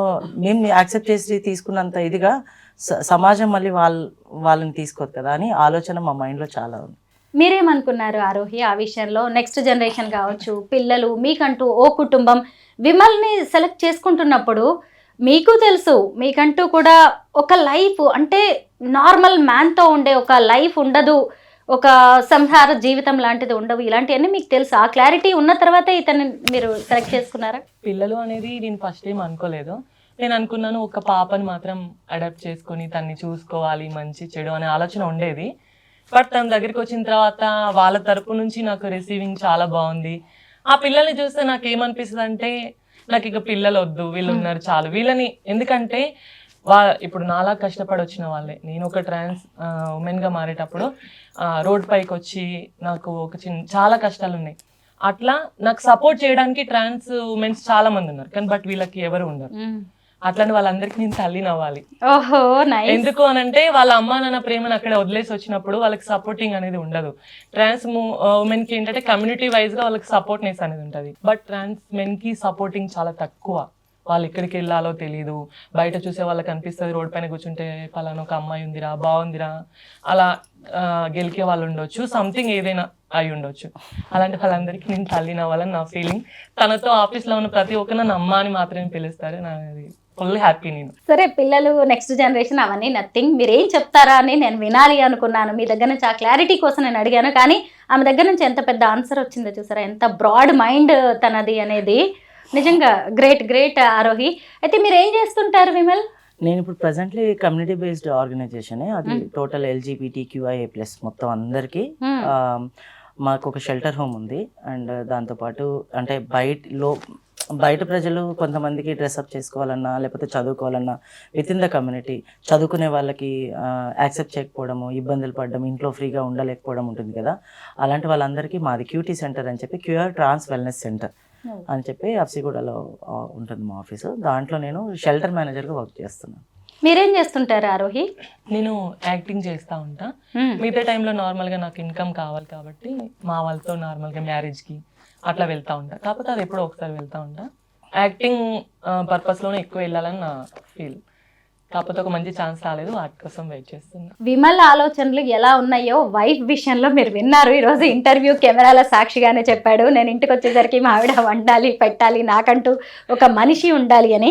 మేము యాక్సెప్ట్ చేసి తీసుకున్నంత ఇదిగా సమాజం మళ్ళీ వాళ్ళని తీసుకోదు కదా అని ఆలోచన మా మైండ్లో చాలా ఉంది. మీరేమనుకున్నారు ఆరోహి ఆ విషయంలో? నెక్స్ట్ జనరేషన్ కావచ్చు, పిల్లలు, మీకంటూ ఓ కుటుంబం. విమల్ని సెలెక్ట్ చేసుకుంటున్నప్పుడు మీకు తెలుసు మీకంటూ కూడా ఒక లైఫ్, అంటే నార్మల్ మ్యాన్తో ఉండే ఒక లైఫ్ ఉండదు, ఒక సంసార జీవితం లాంటిది ఉండవు, ఇలాంటివన్నీ మీకు తెలుసు. ఆ క్లారిటీ ఉన్న తర్వాత ఇతన్ని మీరు సెలెక్ట్ చేసుకున్నారా? పిల్లలు అనేది నేను ఫస్ట్ ఏం అనుకోలేదు. నేను అనుకున్నాను ఒక పాపని మాత్రం అడాప్ట్ చేసుకొని తన్ని చూసుకోవాలి, మంచి చెడు అనే ఆలోచన ఉండేది. బట్ తన దగ్గరికి వచ్చిన తర్వాత వాళ్ళ తరపు నుంచి నాకు రిసీవింగ్ చాలా బాగుంది. ఆ పిల్లల్ని చూస్తే నాకు ఏమనిపిస్తుంది అంటే నాకు ఇక పిల్లలు వద్దు, వీళ్ళు ఉన్నారు చాలు వీళ్ళని. ఎందుకంటే ఇప్పుడు నాలా కష్టపడి వచ్చిన వాళ్ళే. నేను ఒక ట్రాన్స్ ఉమెన్గా మారేటప్పుడు రోడ్ పైకి వచ్చి నాకు చాలా కష్టాలు ఉన్నాయి. అట్లా నాకు సపోర్ట్ చేయడానికి ట్రాన్స్ ఉమెన్స్ చాలా మంది ఉన్నారు, కానీ బట్ వీళ్ళకి ఎవరు ఉండరు. అట్లాంటి వాళ్ళందరికీ నేను తల్లిని అవ్వాలి. ఎందుకు అనంటే వాళ్ళ అమ్మ నాన్న ప్రేమను అక్కడ వదిలేసి వచ్చినప్పుడు వాళ్ళకి సపోర్టింగ్ అనేది ఉండదు. ట్రాన్స్ ఉమెన్ కి ఏంటంటే కమ్యూనిటీ వైజ్ గా వాళ్ళకి సపోర్ట్నెస్ అనేది ఉంటుంది. బట్ ట్రాన్స్ మెన్ కి సపోర్టింగ్ చాలా తక్కువ. వాళ్ళు ఎక్కడికి వెళ్ళాలో తెలియదు. బయట చూసే వాళ్ళకి అనిపిస్తుంది రోడ్ పైన కూర్చుంటే పలానా ఒక అమ్మాయి ఉందిరా, బాగుందిరా, అలా గెలికే వాళ్ళు ఉండొచ్చు, సంథింగ్ ఏదైనా అయి ఉండొచ్చు. అలాంటి వాళ్ళందరికీ నేను తల్లిని అవ్వాలని నా ఫీలింగ్. తనతో ఆఫీస్లో ఉన్న ప్రతి ఒక్కరు నన్ను అమ్మ అని మాత్రమే పిలుస్తారు. నాది ఫుల్ హ్యాపీ. నేను సరే, పిల్లలు, నెక్స్ట్ జనరేషన్ అవన్నీ నథింగ్. మీరేం చెప్తారా అని నేను వినాలి అనుకున్నాను. మీ దగ్గర నుంచి ఆ క్లారిటీ కోసం నేను అడిగాను, కానీ ఆమె దగ్గర నుంచి ఎంత పెద్ద ఆన్సర్ వచ్చిందో చూసారా, ఎంత బ్రాడ్ మైండ్ తనది అనేది. నిజంగా గ్రేట్ ఆరోహి. అయితే మీరు ఏం చేస్తుంటారు విమల్? నేను ఇప్పుడు ప్రెసెంట్లీ కమ్యూనిటీ బేస్డ్ ఆర్గనైజేషన్, అది టోటల్ LGBTQIA+ మొత్తం అందరికీ. మాకు ఒక షెల్టర్ హోమ్ ఉంది. అండ్ దాంతోపాటు అంటే బయట ప్రజలు కొంతమందికి డ్రెస్అప్ చేసుకోవాలన్నా లేకపోతే చదువుకోవాలన్నా విత్ ఇన్ ద కమ్యూనిటీ చదువుకునే వాళ్ళకి యాక్సెప్ట్ చేయకపోవడము, ఇబ్బందులు పడడం, ఇంట్లో ఫ్రీగా ఉండలేకపోవడం ఉంటుంది కదా. అలాంటి వాళ్ళందరికీ మాది క్యూటీ సెంటర్ అని చెప్పి క్యూఆర్ ట్రాన్స్ వెల్నెస్ సెంటర్ అని చెప్పి అఫ్సిగూడలో ఉంటుంది మా ఆఫీసు. దాంట్లో నేను షెల్టర్ మేనేజర్గా వర్క్ చేస్తున్నాను. మీరేం చేస్తుంటారు ఆరోహి? నేను యాక్టింగ్ చేస్తూ ఉంటా. మిగతా టైంలో నార్మల్గా నాకు ఇన్కమ్ కావాలి కాబట్టి మా వాళ్ళతో నార్మల్గా మ్యారేజ్కి అట్లా వెళ్తూ ఉంటా. కాకపోతే అది ఎప్పుడో ఒకసారి వెళ్తూ ఉంటా. యాక్టింగ్ పర్పస్లోనే ఎక్కువ వెళ్ళాలని నా ఫీల్. కాకపోతే ఒక మంచి ఛాన్స్ రాలేదు, వాటి కోసం వెయిట్ చేస్తున్నా. విమల్ ఆలోచనలు ఎలా ఉన్నాయో వైఫ్ విషయంలో మీరు విన్నారు. ఈరోజు ఇంటర్వ్యూ కెమెరాల సాక్షిగానే చెప్పాడు, నేను ఇంటికి వచ్చేసరికి మా ఆవిడ వండాలి, పెట్టాలి, నాకంటూ ఒక మనిషి ఉండాలి అని.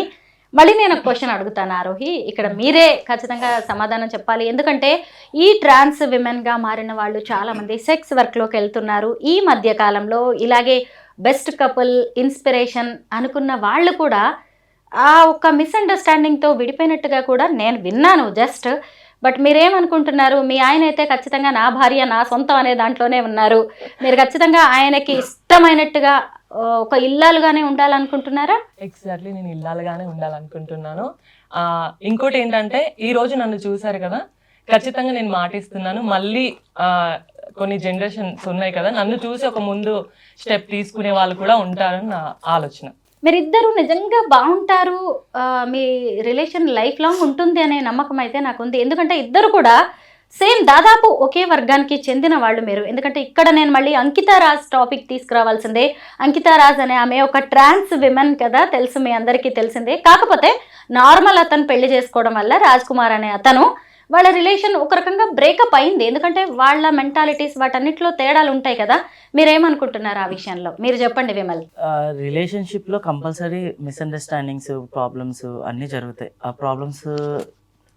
మళ్ళీ నేను ఒక క్వశ్చన్ అడుగుతాను ఆరోహి, ఇక్కడ మీరే ఖచ్చితంగా సమాధానం చెప్పాలి. ఎందుకంటే ఈ ట్రాన్స్ విమెన్గా మారిన వాళ్ళు చాలామంది సెక్స్ వర్క్లోకి వెళ్తున్నారు. ఈ మధ్య కాలంలో ఇలాగే బెస్ట్ కపుల్, ఇన్స్పిరేషన్ అనుకున్న వాళ్ళు కూడా ఆ ఒక మిస్అండర్స్టాండింగ్తో విడిపోయినట్టుగా కూడా నేను విన్నాను జస్ట్. బట్ మీరేమనుకుంటున్నారు? మీ ఆయన అయితే ఖచ్చితంగా నా భార్య, నా సొంతం అనే దాంట్లోనే ఉన్నారు. మీరు ఖచ్చితంగా ఆయనకి ఇష్టమైనట్టుగా ఒక ఇల్లాలుగానే ఉండాలనుకుంటున్నారా? ఎగ్జాక్ట్లీ, నేను ఇల్లాలుగానే ఉండాలనుకుంటున్నాను. ఇంకోటి ఏంటంటే ఈ రోజు నన్ను చూసారు కదా, ఖచ్చితంగా నేను మాటిస్తున్నాను, మళ్ళీ కొన్ని జనరేషన్స్ ఉన్నాయి కదా, నన్ను చూసి ఒక ముందు స్టెప్ తీసుకునే వాళ్ళు కూడా ఉంటారని నా ఆలోచన. మీరిద్దరు నిజంగా బాగుంటారు, మీ రిలేషన్ లైఫ్ లాంగ్ ఉంటుంది అనే నమ్మకం అయితే నాకుంది. ఎందుకంటే ఇద్దరు కూడా సేమ్ దాదాపు ఒకే వర్గానికి చెందిన వాళ్ళు మీరు. ఎందుకంటే ఇక్కడ నేను మళ్ళీ అంకితా రాజ్ టాపిక్ తీసుకురావాల్సిందే. అంకితా రాజ్ అనే ఆమె ఒక ట్రాన్స్ విమెన్ కదా, తెలుసు మీ అందరికీ తెలిసిందే. కాకపోతే నార్మల్ అతను పెళ్లి చేసుకోవడం వల్ల రాజ్ కుమార్ అనే అతను వాళ్ళ రిలేషన్ ఒక రకంగా బ్రేకప్ అయింది. ఎందుకంటే వాళ్ళ మెంటాలిటీస్ వాటన్నిటిలో తేడాలు ఉంటాయి కదా. మీరేమనుకుంటున్నారు ఆ విషయంలో? మీరు చెప్పండి విమల్. రిలేషన్షిప్లో కంపల్సరీ మిస్అండర్స్టాండింగ్స్, ప్రాబ్లమ్స్ అన్నీ జరుగుతాయి. ఆ ప్రాబ్లమ్స్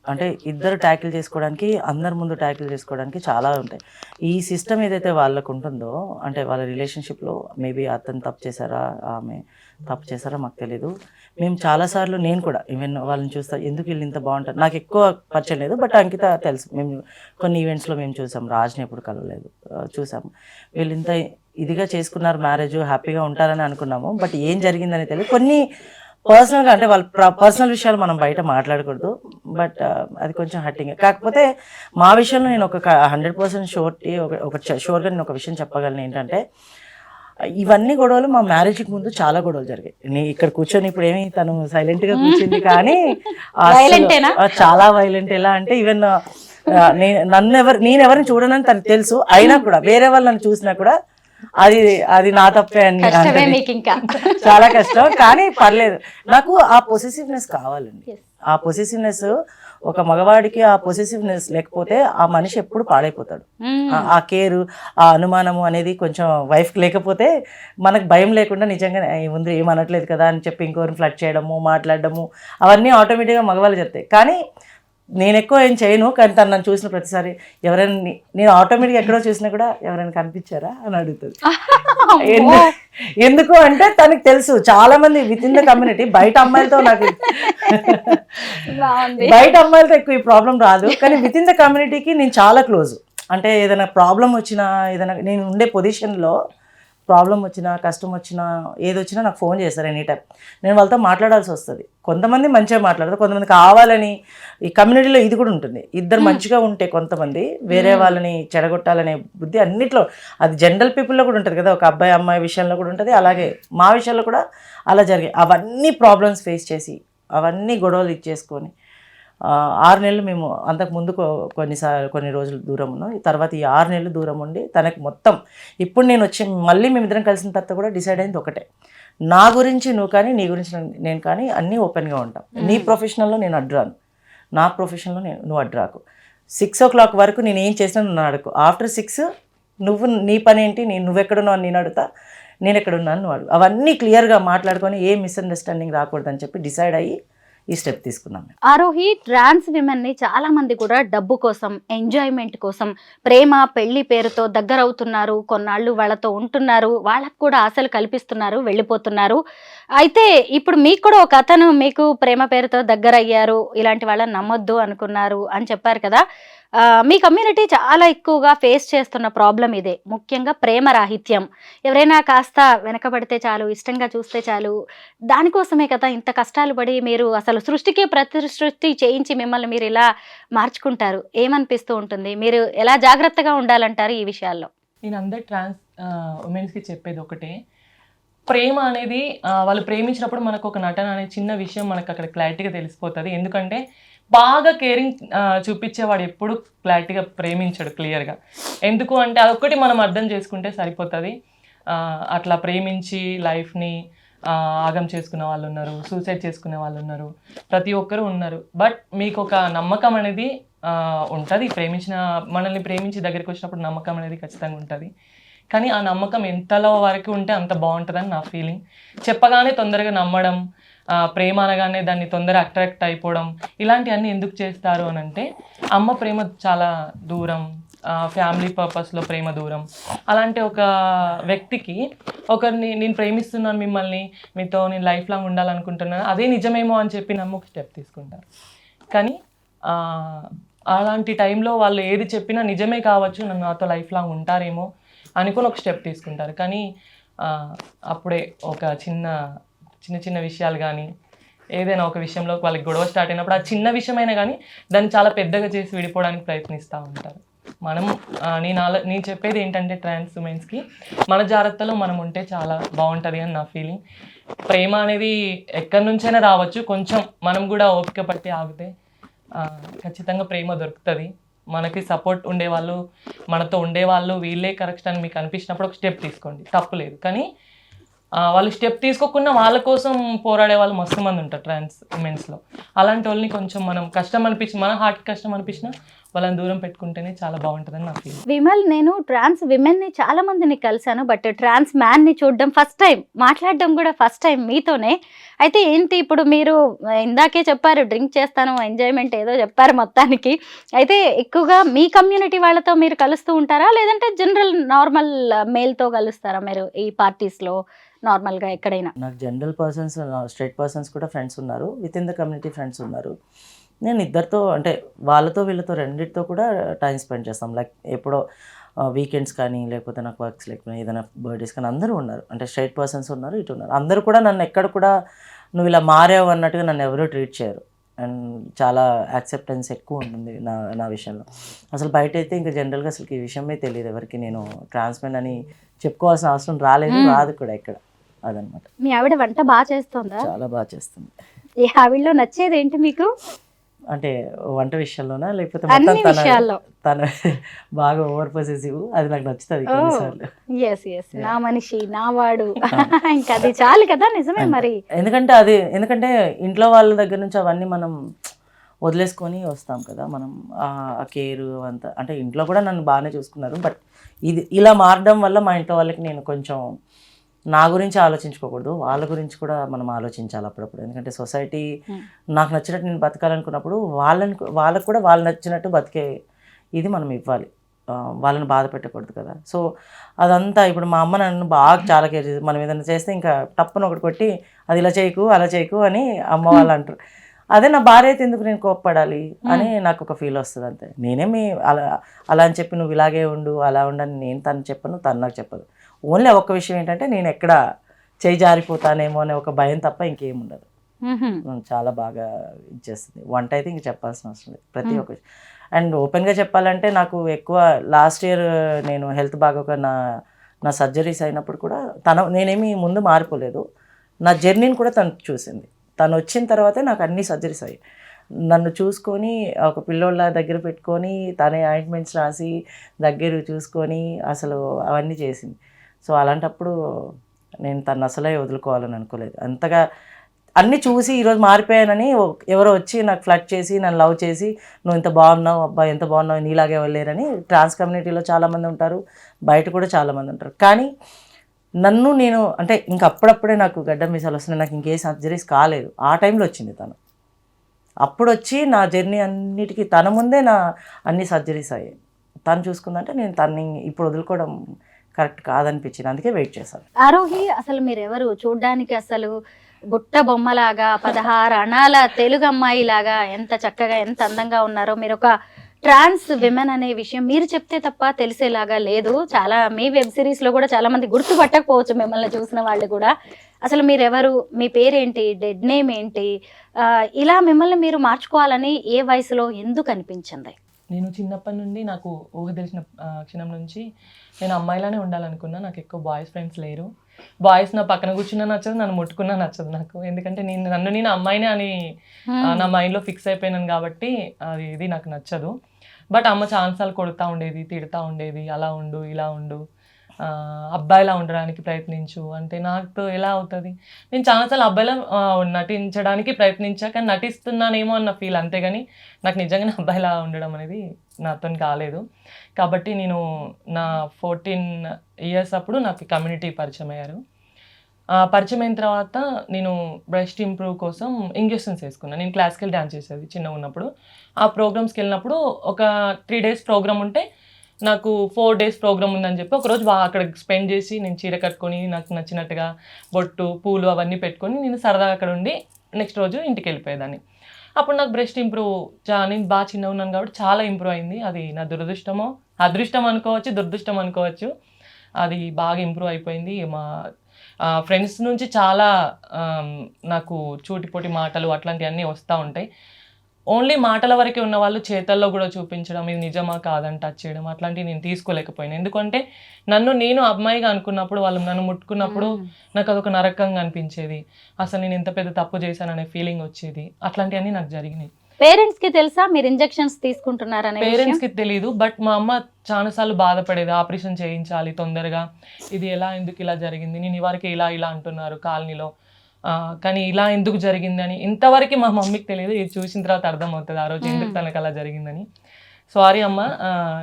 అంటే ఇద్దరు ట్యాకిల్ చేసుకోవడానికి, అందరి ముందు ట్యాకిల్ చేసుకోవడానికి చాలా ఉంటాయి. ఈ సిస్టమ్ ఏదైతే వాళ్ళకు ఉంటుందో, అంటే వాళ్ళ రిలేషన్షిప్లో మేబీ అతను తప్పు చేశారా, ఆమె తప్పు చేశారా మాకు తెలీదు. మేము చాలాసార్లు, నేను కూడా ఈవెన్ వాళ్ళని చూస్తా, ఎందుకు వీళ్ళు ఇంత బాగుంటారు. నాకు ఎక్కువ పరిచయం లేదు, బట్ అంకిత తెలుసు. మేము కొన్ని ఈవెంట్స్లో మేము చూసాం, రాజ్ని ఎప్పుడు కలవలేదు, చూసాము. వీళ్ళు ఇంత ఇదిగా చేసుకున్నారు మ్యారేజ్, హ్యాపీగా ఉంటారని అనుకున్నాము. బట్ ఏం జరిగిందని తెలియదు. కొన్ని పర్సనల్గా, అంటే వాళ్ళ పర్సనల్ విషయాలు మనం బయట మాట్లాడకూడదు, బట్ అది కొంచెం హట్టింగ్. కాకపోతే మా విషయంలో నేను ఒక 100% షూర్గా నేను ఒక విషయం చెప్పగలను. ఏంటంటే ఇవన్నీ గొడవలు మా మ్యారేజ్కి ముందు చాలా గొడవలు జరిగాయి. నేను ఇక్కడ కూర్చొని ఇప్పుడు ఏమి తను సైలెంట్గా కూర్చుంది, కానీ చాలా వైలెంట్. ఎలా అంటే ఈవెన్ నేను ఎవరిని చూడనని తనకు తెలుసు, అయినా కూడా వేరే వాళ్ళు నన్ను చూసినా కూడా అది నా తప్పే అని చాలా కష్టం. కానీ పర్లేదు, నాకు ఆ పొసెసివ్నెస్ కావాలండి. ఆ పొసెసివ్నెస్, ఒక మగవాడికి ఆ పొసెసివ్నెస్ లేకపోతే ఆ మనిషి ఎప్పుడు పాడైపోతాడు. ఆ కేరు, ఆ అనుమానము అనేది కొంచెం వైఫ్కి లేకపోతే మనకు భయం లేకుండా నిజంగా ముందు ఏమనట్లేదు కదా అని చెప్పి ఇంకోరిని ఫ్లడ్ చేయడము, మాట్లాడడము, అవన్నీ ఆటోమేటిక్గా మగవాళ్ళు చెప్తాయి. కానీ నేను ఎక్కువ ఏం చేయను, కానీ తను నన్ను చూసిన ప్రతిసారి ఎవరైనా, నేను ఆటోమేటిక్గా ఎక్కడో చూసినా కూడా ఎవరైనా కనిపించారా అని అడుగుతుంది. ఎందుకు అంటే తనకు తెలుసు చాలా మంది విత్ ఇన్ ద కమ్యూనిటీ, బయట అమ్మాయిలతో ఎక్కువ ఈ ప్రాబ్లం రాదు, కానీ విత్ ఇన్ ద కమ్యూనిటీకి నేను చాలా క్లోజ్. అంటే ఏదైనా ప్రాబ్లం వచ్చినా, ఏదైనా నేను ఉండే పొజిషన్లో ప్రాబ్లం వచ్చినా, కష్టం వచ్చినా, ఏది వచ్చినా నాకు ఫోన్ చేస్తారు ఎనీ టైం. నేను వాళ్ళతో మాట్లాడాల్సి వస్తుంది. కొంతమంది మంచిగా మాట్లాడతారు, కొంతమంది కావాలని. ఈ కమ్యూనిటీలో ఇది కూడా ఉంటుంది, ఇద్దరు మంచిగా ఉంటే కొంతమంది వేరే వాళ్ళని చెడగొట్టాలనే బుద్ధి అన్నిట్లో, అది జనరల్ పీపుల్లో కూడా ఉంటుంది కదా, ఒక అబ్బాయి అమ్మాయి విషయంలో కూడా ఉంటుంది. అలాగే మా విషయంలో కూడా అలా జరిగాయి. అవన్నీ ప్రాబ్లమ్స్ ఫేస్ చేసి, అవన్నీ గొడవలు ఇచ్చేసుకొని 6 నెలలు మేము అంతకు ముందు కొన్ని రోజులు దూరం ఉన్నాం. తర్వాత ఈ 6 నెలలు దూరం ఉండి తనకు మొత్తం, ఇప్పుడు నేను వచ్చి మళ్ళీ మేమిద్దరం కలిసిన తర్వాత కూడా డిసైడ్ అయింది ఒకటే, నా గురించి నువ్వు కానీ, నీ గురించి నేను కానీ అన్నీ ఓపెన్గా ఉంటాం. నీ ప్రొఫెషనల్లో నేను అడ్రాను, నా ప్రొఫెషన్లో నువ్వు అడ్రాకు. 6 o'clock వరకు నేను ఏం చేసినా నన్ను అడుగు. ఆఫ్టర్ 6 నువ్వు నీ పని ఏంటి, నువ్వెక్కడున్నావు నేను అడుగుతా, నేను ఎక్కడున్నాను నువ్వు అడుగు. అవన్నీ క్లియర్గా మాట్లాడుకొని ఏ మిస్అండర్స్టాండింగ్ రాకూడదని చెప్పి డిసైడ్ అయ్యి ఈ స్టెప్ తీసుకున్నాం. ఆరోహి, ట్రాన్స్ విమెన్ ని చాలా మంది కూడా డబ్బు కోసం, ఎంజాయ్మెంట్ కోసం, ప్రేమ పెళ్లి పేరుతో దగ్గర అవుతున్నారు, కొన్నాళ్ళు వాళ్ళతో ఉంటున్నారు, వాళ్ళకు కూడా ఆశలు కల్పిస్తున్నారు, వెళ్ళిపోతున్నారు. అయితే ఇప్పుడు మీకు కూడా ఒక అతను మీకు ప్రేమ పేరుతో దగ్గర అయ్యారు, ఇలాంటి వాళ్ళని నమ్మొద్దు అనుకున్నారు అని చెప్పారు కదా. మీ కమ్యూనిటీ చాలా ఎక్కువగా ఫేస్ చేస్తున్న ప్రాబ్లం ఇదే, ముఖ్యంగా ప్రేమ రాహిత్యం. ఎవరైనా కాస్త వెనకబడితే చాలు, ఇష్టంగా చూస్తే చాలు, దానికోసమే కదా ఇంత కష్టాలు పడి మీరు అసలు సృష్టికే ప్రతిసృష్టి చేయించి మిమ్మల్ని మీరు ఇలా మార్చుకుంటారు. ఏమనిపిస్తూ ఉంటుంది? మీరు ఎలా జాగ్రత్తగా ఉండాలంటారు ఈ విషయాల్లో? నేను అందరు ట్రాన్స్ ఉమెన్స్కి చెప్పేది ఒకటే, ప్రేమ అనేది వాళ్ళు ప్రేమించినప్పుడు మనకు ఒక నటన అనే చిన్న విషయం మనకు అక్కడ క్లారిటీగా తెలిసిపోతుంది. ఎందుకంటే బాగా కేరింగ్ చూపించేవాడు ఎప్పుడు క్లారిటీగా ప్రేమించాడు క్లియర్గా. ఎందుకు అంటే అదొక్కటి మనం అర్థం చేసుకుంటే సరిపోతుంది. అట్లా ప్రేమించి లైఫ్ని ఆగం చేసుకునే వాళ్ళు ఉన్నారు, సూసైడ్ చేసుకునే వాళ్ళు ఉన్నారు, ప్రతి ఒక్కరు ఉన్నారు. బట్ మీకు ఒక నమ్మకం అనేది ఉంటుంది, మనల్ని ప్రేమించి దగ్గరికి వచ్చినప్పుడు నమ్మకం అనేది ఖచ్చితంగా ఉంటుంది. కానీ ఆ నమ్మకం ఎంతలో వరకు ఉంటే అంత బాగుంటుందని నా ఫీలింగ్. చెప్పగానే తొందరగా నమ్మడం, ప్రేమ అనగానే దాన్ని తొందరగా అట్రాక్ట్ అయిపోవడం, ఇలాంటివన్నీ ఎందుకు చేస్తారు అని అంటే, అమ్మ ప్రేమ చాలా దూరం, ఫ్యామిలీ పర్పస్లో ప్రేమ దూరం. అలాంటి ఒక వ్యక్తికి ఒకరిని నేను ప్రేమిస్తున్నాను, మిమ్మల్ని మీతో నేను లైఫ్ లాంగ్ ఉండాలనుకుంటున్నాను, అదే నిజమేమో అని చెప్పి నమ్మ ఒక స్టెప్ తీసుకుంటారు. కానీ అలాంటి టైంలో వాళ్ళు ఏది చెప్పినా నిజమే కావచ్చు, నన్ను నాతో లైఫ్ లాంగ్ ఉంటారేమో అనుకుని ఒక స్టెప్ తీసుకుంటారు. కానీ అప్పుడే ఒక చిన్న చిన్న విషయాలు కానీ ఏదైనా ఒక విషయంలో వాళ్ళకి గొడవ స్టార్ట్ అయినప్పుడు ఆ చిన్న విషయమైనా కానీ దాన్ని చాలా పెద్దగా చేసి విడిపోవడానికి ప్రయత్నిస్తూ ఉంటారు. మనం నేను చెప్పేది ఏంటంటే ట్రాన్స్ ఉమెన్స్కి మన జాగ్రత్తలో మనం ఉంటే చాలా బాగుంటుంది అని నా ఫీలింగ్. ప్రేమ అనేది ఎక్కడి నుంచైనా రావచ్చు, కొంచెం మనం కూడా ఓపిక పట్టి ఆగితే ఖచ్చితంగా ప్రేమ దొరుకుతుంది. మనకి సపోర్ట్ ఉండేవాళ్ళు, మనతో ఉండేవాళ్ళు వీళ్ళే కరెక్ట్ అని మీకు అనిపించినప్పుడు ఒక స్టెప్ తీసుకోండి, తప్పులేదు. కానీ వాళ్ళు స్టెప్ తీసుకోకుండా వాళ్ళ కోసం పోరాడే వాళ్ళు మస్తు మంది ఉంటారు ట్రాన్స్ ఉమెన్స్లో. అలాంటి వాళ్ళని కొంచెం మనం కష్టం అనిపించి మన హార్ట్ కష్టం అనిపించినా వాళ్ళని దూరం పెట్టుకుంటేనే చాలా బాగుంటుందని నా ఫీల్. విమల్, నేను ట్రాన్స్ విమెన్ని చాలా మందిని కలిసాను, బట్ ట్రాన్స్ మ్యాన్ని చూడడం ఫస్ట్ టైం, మాట్లాడడం కూడా ఫస్ట్ టైం మీతోనే. అయితే ఏంటి ఇప్పుడు మీరు ఇందాకే చెప్పారు డ్రింక్ చేస్తాను, ఎంజాయ్మెంట్ ఏదో చెప్పారు మొత్తానికి. అయితే ఎక్కువగా మీ కమ్యూనిటీ వాళ్ళతో మీరు కలుస్తూ ఉంటారా, లేదంటే జనరల్ నార్మల్ మేల్తో కలుస్తారా మీరు ఈ పార్టీస్లో నార్మల్గా ఎక్కడైనా? నాకు జనరల్ పర్సన్స్, స్ట్రైట్ పర్సన్స్ కూడా ఫ్రెండ్స్ ఉన్నారు, with in the community friends ఉన్నారు. నేను ఇద్దరితో అంటే వాళ్ళతో వీళ్ళతో రెండింటితో కూడా టైం స్పెండ్ చేస్తాం. లైక్ ఎప్పుడో వీకెండ్స్ కానీ లేకపోతే నాకు వర్క్స్ లేకపోతే ఏదైనా బర్త్డేస్ కానీ అందరూ ఉన్నారు. అంటే స్ట్రైట్ పర్సన్స్ ఉన్నారు, ఇటు ఉన్నారు. అందరూ కూడా నన్ను ఎక్కడ కూడా నువ్వు ఇలా మారావు అన్నట్టుగా నన్ను ఎవరూ ట్రీట్ చేయరు. అండ్ చాలా యాక్సెప్టెన్స్ ఎక్కువ ఉంటుంది నా విషయంలో. అసలు బయట అయితే ఇంకా జనరల్గా అసలు ఈ విషయమే తెలియదు ఎవరికి. నేను ట్రాన్స్మెన్ అని చెప్పుకోవాల్సిన అవసరం రాదు కూడా ఇక్కడ. అదనమాట. మీ ఆవిడ వంట బాగా చేస్తుందా? చాలా బాగా చేస్తుంది. ఈ ఆవిడలో నచ్చేది ఏంటి మీకు? అంటే వంట విషయంలోనా లేకపోతే అన్ని మొత్తం విషయాల్లో తన బాగా ఓవర్ పొసెసివ్, అది నాకు నచ్చుతుంది కొన్నిసార్లు. నా మనిషి నా వాడు ఇంకా అది చాలు కదా. నిజమే మరి. ఎందుకంటే ఇంట్లో వాళ్ళ దగ్గర నుంచి అవన్నీ మనం వదిలేసుకొని వస్తాం కదా మనం. ఆ కేరు అంతా అంటే ఇంట్లో కూడా నన్ను బాగానే చూసుకున్నారు. బట్ ఇది ఇలా మారడం వల్ల మా ఇంట్లో వాళ్ళకి నేను కొంచెం నా గురించి ఆలోచించుకోకూడదు, వాళ్ళ గురించి కూడా మనం ఆలోచించాలి అప్పుడప్పుడు. ఎందుకంటే సొసైటీ నాకు నచ్చినట్టు నేను బతకాలనుకున్నప్పుడు వాళ్ళకు కూడా వాళ్ళు నచ్చినట్టు బతికే ఇది మనం ఇవ్వాలి. వాళ్ళని బాధ పెట్టకూడదు కదా. సో అదంతా ఇప్పుడు మా అమ్మ నన్ను బాగా చాలా కేర్ చేసి మనం ఏదైనా చేస్తే ఇంకా తప్పున ఒకటి కొట్టి అది ఇలా చేయకు అలా చేయకు అని అమ్మ వాళ్ళు అంటారు. అదే నా భార్య అయితే ఎందుకు నేను కోప్పడాలి అని నాకు ఒక ఫీల్ వస్తుంది అంతే. నేనేమి అలా అని చెప్పి నువ్వు ఇలాగే ఉండు అలా ఉండని నేను తను చెప్పను, తను నాకు చెప్పదు. ఓన్లీ ఒక్క విషయం ఏంటంటే నేను ఎక్కడ చేయి జారిపోతానేమో అనే ఒక భయం తప్ప ఇంకేం ఉండదు. చాలా బాగా ఇచ్చేస్తుంది. వంట అయితే ఇంక చెప్పాల్సిన అవసరం లేదు ప్రతి ఒక్క. అండ్ ఓపెన్గా చెప్పాలంటే నాకు ఎక్కువ లాస్ట్ ఇయర్ నేను హెల్త్ బాగోక నా సర్జరీస్ అయినప్పుడు కూడా నేనేమి ముందు మారిపోలేదు. నా జర్నీని కూడా తను చూసింది. తను వచ్చిన తర్వాతే నాకు అన్ని సర్జరీస్ అయ్యాయి. నన్ను చూసుకొని ఒక పిల్లోళ్ళ దగ్గర పెట్టుకొని తనే ఆయింట్మెంట్స్ రాసి దగ్గర చూసుకొని అసలు అవన్నీ చేసింది. సో అలాంటప్పుడు నేను తను అసలే వదులుకోవాలని అనుకోలేదు. అంతగా అన్నీ చూసి ఈరోజు మారిపోయానని ఎవరో వచ్చి నాకు ఫ్లడ్ చేసి నన్ను లవ్ చేసి నువ్వు ఇంత బాగున్నావు అబ్బా ఎంత బాగున్నావు నీలాగే వెళ్ళలేరని ట్రాన్స్ కమ్యూనిటీలో చాలామంది ఉంటారు, బయట కూడా చాలామంది ఉంటారు. కానీ నేను అంటే ఇంక అప్పుడప్పుడే నాకు గడ్డ మీసాలు వస్తున్నాయి, నాకు ఇంకే సర్జరీస్ కాలేదు. ఆ టైంలో వచ్చింది తను. అప్పుడు వచ్చి నా జర్నీ అన్నిటికీ తన ముందే నా అన్ని సర్జరీస్ అయ్యాయి. తను చూసుకుందంటే నేను తన్ని ఇప్పుడు వదులుకోవడం కరెక్ట్ కాదనిపించింది, అందుకే వెయిట్ చేశాను. ఆరోహి, అసలు మీరు ఎవరు? చూడ్డానికి అసలు బుట్ట బొమ్మలాగా 16 అణాల తెలుగు అమ్మాయి లాగా ఎంత చక్కగా ఎంత అందంగా ఉన్నారో. మీరు ఒక ట్రాన్స్ విమెన్ అనే విషయం మీరు చెప్తే తప్ప తెలిసేలాగా లేదు. చాలా మీ వెబ్ సిరీస్ లో కూడా చాలా మంది గుర్తుపట్టకపోవచ్చు మిమ్మల్ని చూసిన వాళ్ళు కూడా. అసలు మీరెవరు, మీ పేరేంటి, డెడ్ నేమ్ ఏంటి, ఇలా మిమ్మల్ని మీరు మార్చుకోవాలని ఏ వయసులో ఎందుకు అనిపించింది? నేను చిన్నప్పటి నుండి నాకు ఊహ తెలిసిన క్షణం నుంచి నేను అమ్మాయిలానే ఉండాలనుకున్నా. నాకు ఎక్కువ బాయ్స్ ఫ్రెండ్స్ లేరు. బాయ్స్ నా పక్కన కూర్చున్నా నచ్చదు, నన్ను ముట్టుకున్నా నచ్చదు నాకు. ఎందుకంటే నేను అమ్మాయినే అని నా మైండ్లో ఫిక్స్ అయిపోయినాను కాబట్టి ఇది నాకు నచ్చదు. బట్ అమ్మ ఛాన్సాలు కొడుతూ ఉండేది, తిడుతూ ఉండేది, అలా ఉండు ఇలా ఉండు, అబ్బాయిలా ఉండడానికి ప్రయత్నించు అంటే నాకు ఎలా అవుతుంది? నేను చాలాసార్లు అబ్బాయిలా నటించడానికి ప్రయత్నించా, కానీ నటిస్తున్నానేమో అన్న ఫీల్, అంతేగాని నాకు నిజంగానే అబ్బాయిలా ఉండడం అనేది నాతో కాలేదు. కాబట్టి నేను నా 14 years అప్పుడు నాకు కమ్యూనిటీ పరిచయం అయ్యారు. పరిచయం అయిన తర్వాత నేను బ్రెస్ట్ ఇంప్రూవ్ కోసం ఇంజెక్షన్స్ వేసుకున్నాను. నేను క్లాసికల్ డ్యాన్స్ చేసేది చిన్నగా ఉన్నప్పుడు. ఆ ప్రోగ్రామ్స్కి వెళ్ళినప్పుడు ఒక 3 days ప్రోగ్రామ్ ఉంటే నాకు 4 days ప్రోగ్రామ్ ఉందని చెప్పి ఒకరోజు అక్కడ స్పెండ్ చేసి నేను చీర కట్టుకొని నాకు నచ్చినట్టుగా బొట్టు పూలు అవన్నీ పెట్టుకొని నేను సరదాగా అక్కడ ఉండి నెక్స్ట్ రోజు ఇంటికి వెళ్ళిపోయేదాన్ని. అప్పుడు నాకు బ్రెస్ట్ ఇంప్రూవ్ నేను బాగా చిన్నగా ఉన్నాను కాబట్టి చాలా ఇంప్రూవ్ అయింది. అది నా దురదృష్టమో అదృష్టం అనుకోవచ్చు, దురదృష్టం అనుకోవచ్చు. అది బాగా ఇంప్రూవ్ అయిపోయింది. మా ఫ్రెండ్స్ నుంచి చాలా నాకు చూటిపోటి మాటలు అట్లాంటివన్నీ వస్తూ ఉంటాయి. ఓన్లీ మాటల వరకే ఉన్న వాళ్ళు చేతల్లో కూడా చూపించడం, ఇది నిజమా కాదని టచ్ చేయడం అట్లాంటివి నేను తీసుకోలేకపోయాను. ఎందుకంటే నేను అమ్మాయిగా అనుకున్నప్పుడు, వాళ్ళు నన్ను ముట్టుకున్నప్పుడు నాకు అదొక నరకంగా అనిపించేది. అసలు నేను ఎంత పెద్ద తప్పు చేశాననే ఫీలింగ్ వచ్చేది. అట్లాంటివన్నీ నాకు జరిగినాయి. పేరెంట్స్ కి తెలుసా మీరు ఇంజెక్షన్స్ తీసుకుంటున్నారనే పేరెంట్స్ కి తెలియదు, బట్ మా అమ్మ చాలాసార్లు బాధపడేది, ఆపరేషన్ చేయించాలి తొందరగా, ఇది ఎందుకు ఇలా జరిగింది, నేను ఇవరకు ఇలా అంటున్నారు కాలనీలో, కానీ ఇలా ఎందుకు జరిగిందని ఇంతవరకు మా మమ్మీకి తెలియదు. ఇది చూసిన తర్వాత అర్థమవుతుంది ఆ రోజు ఎందుకు తనకు అలా జరిగిందని. సారీ అమ్మ,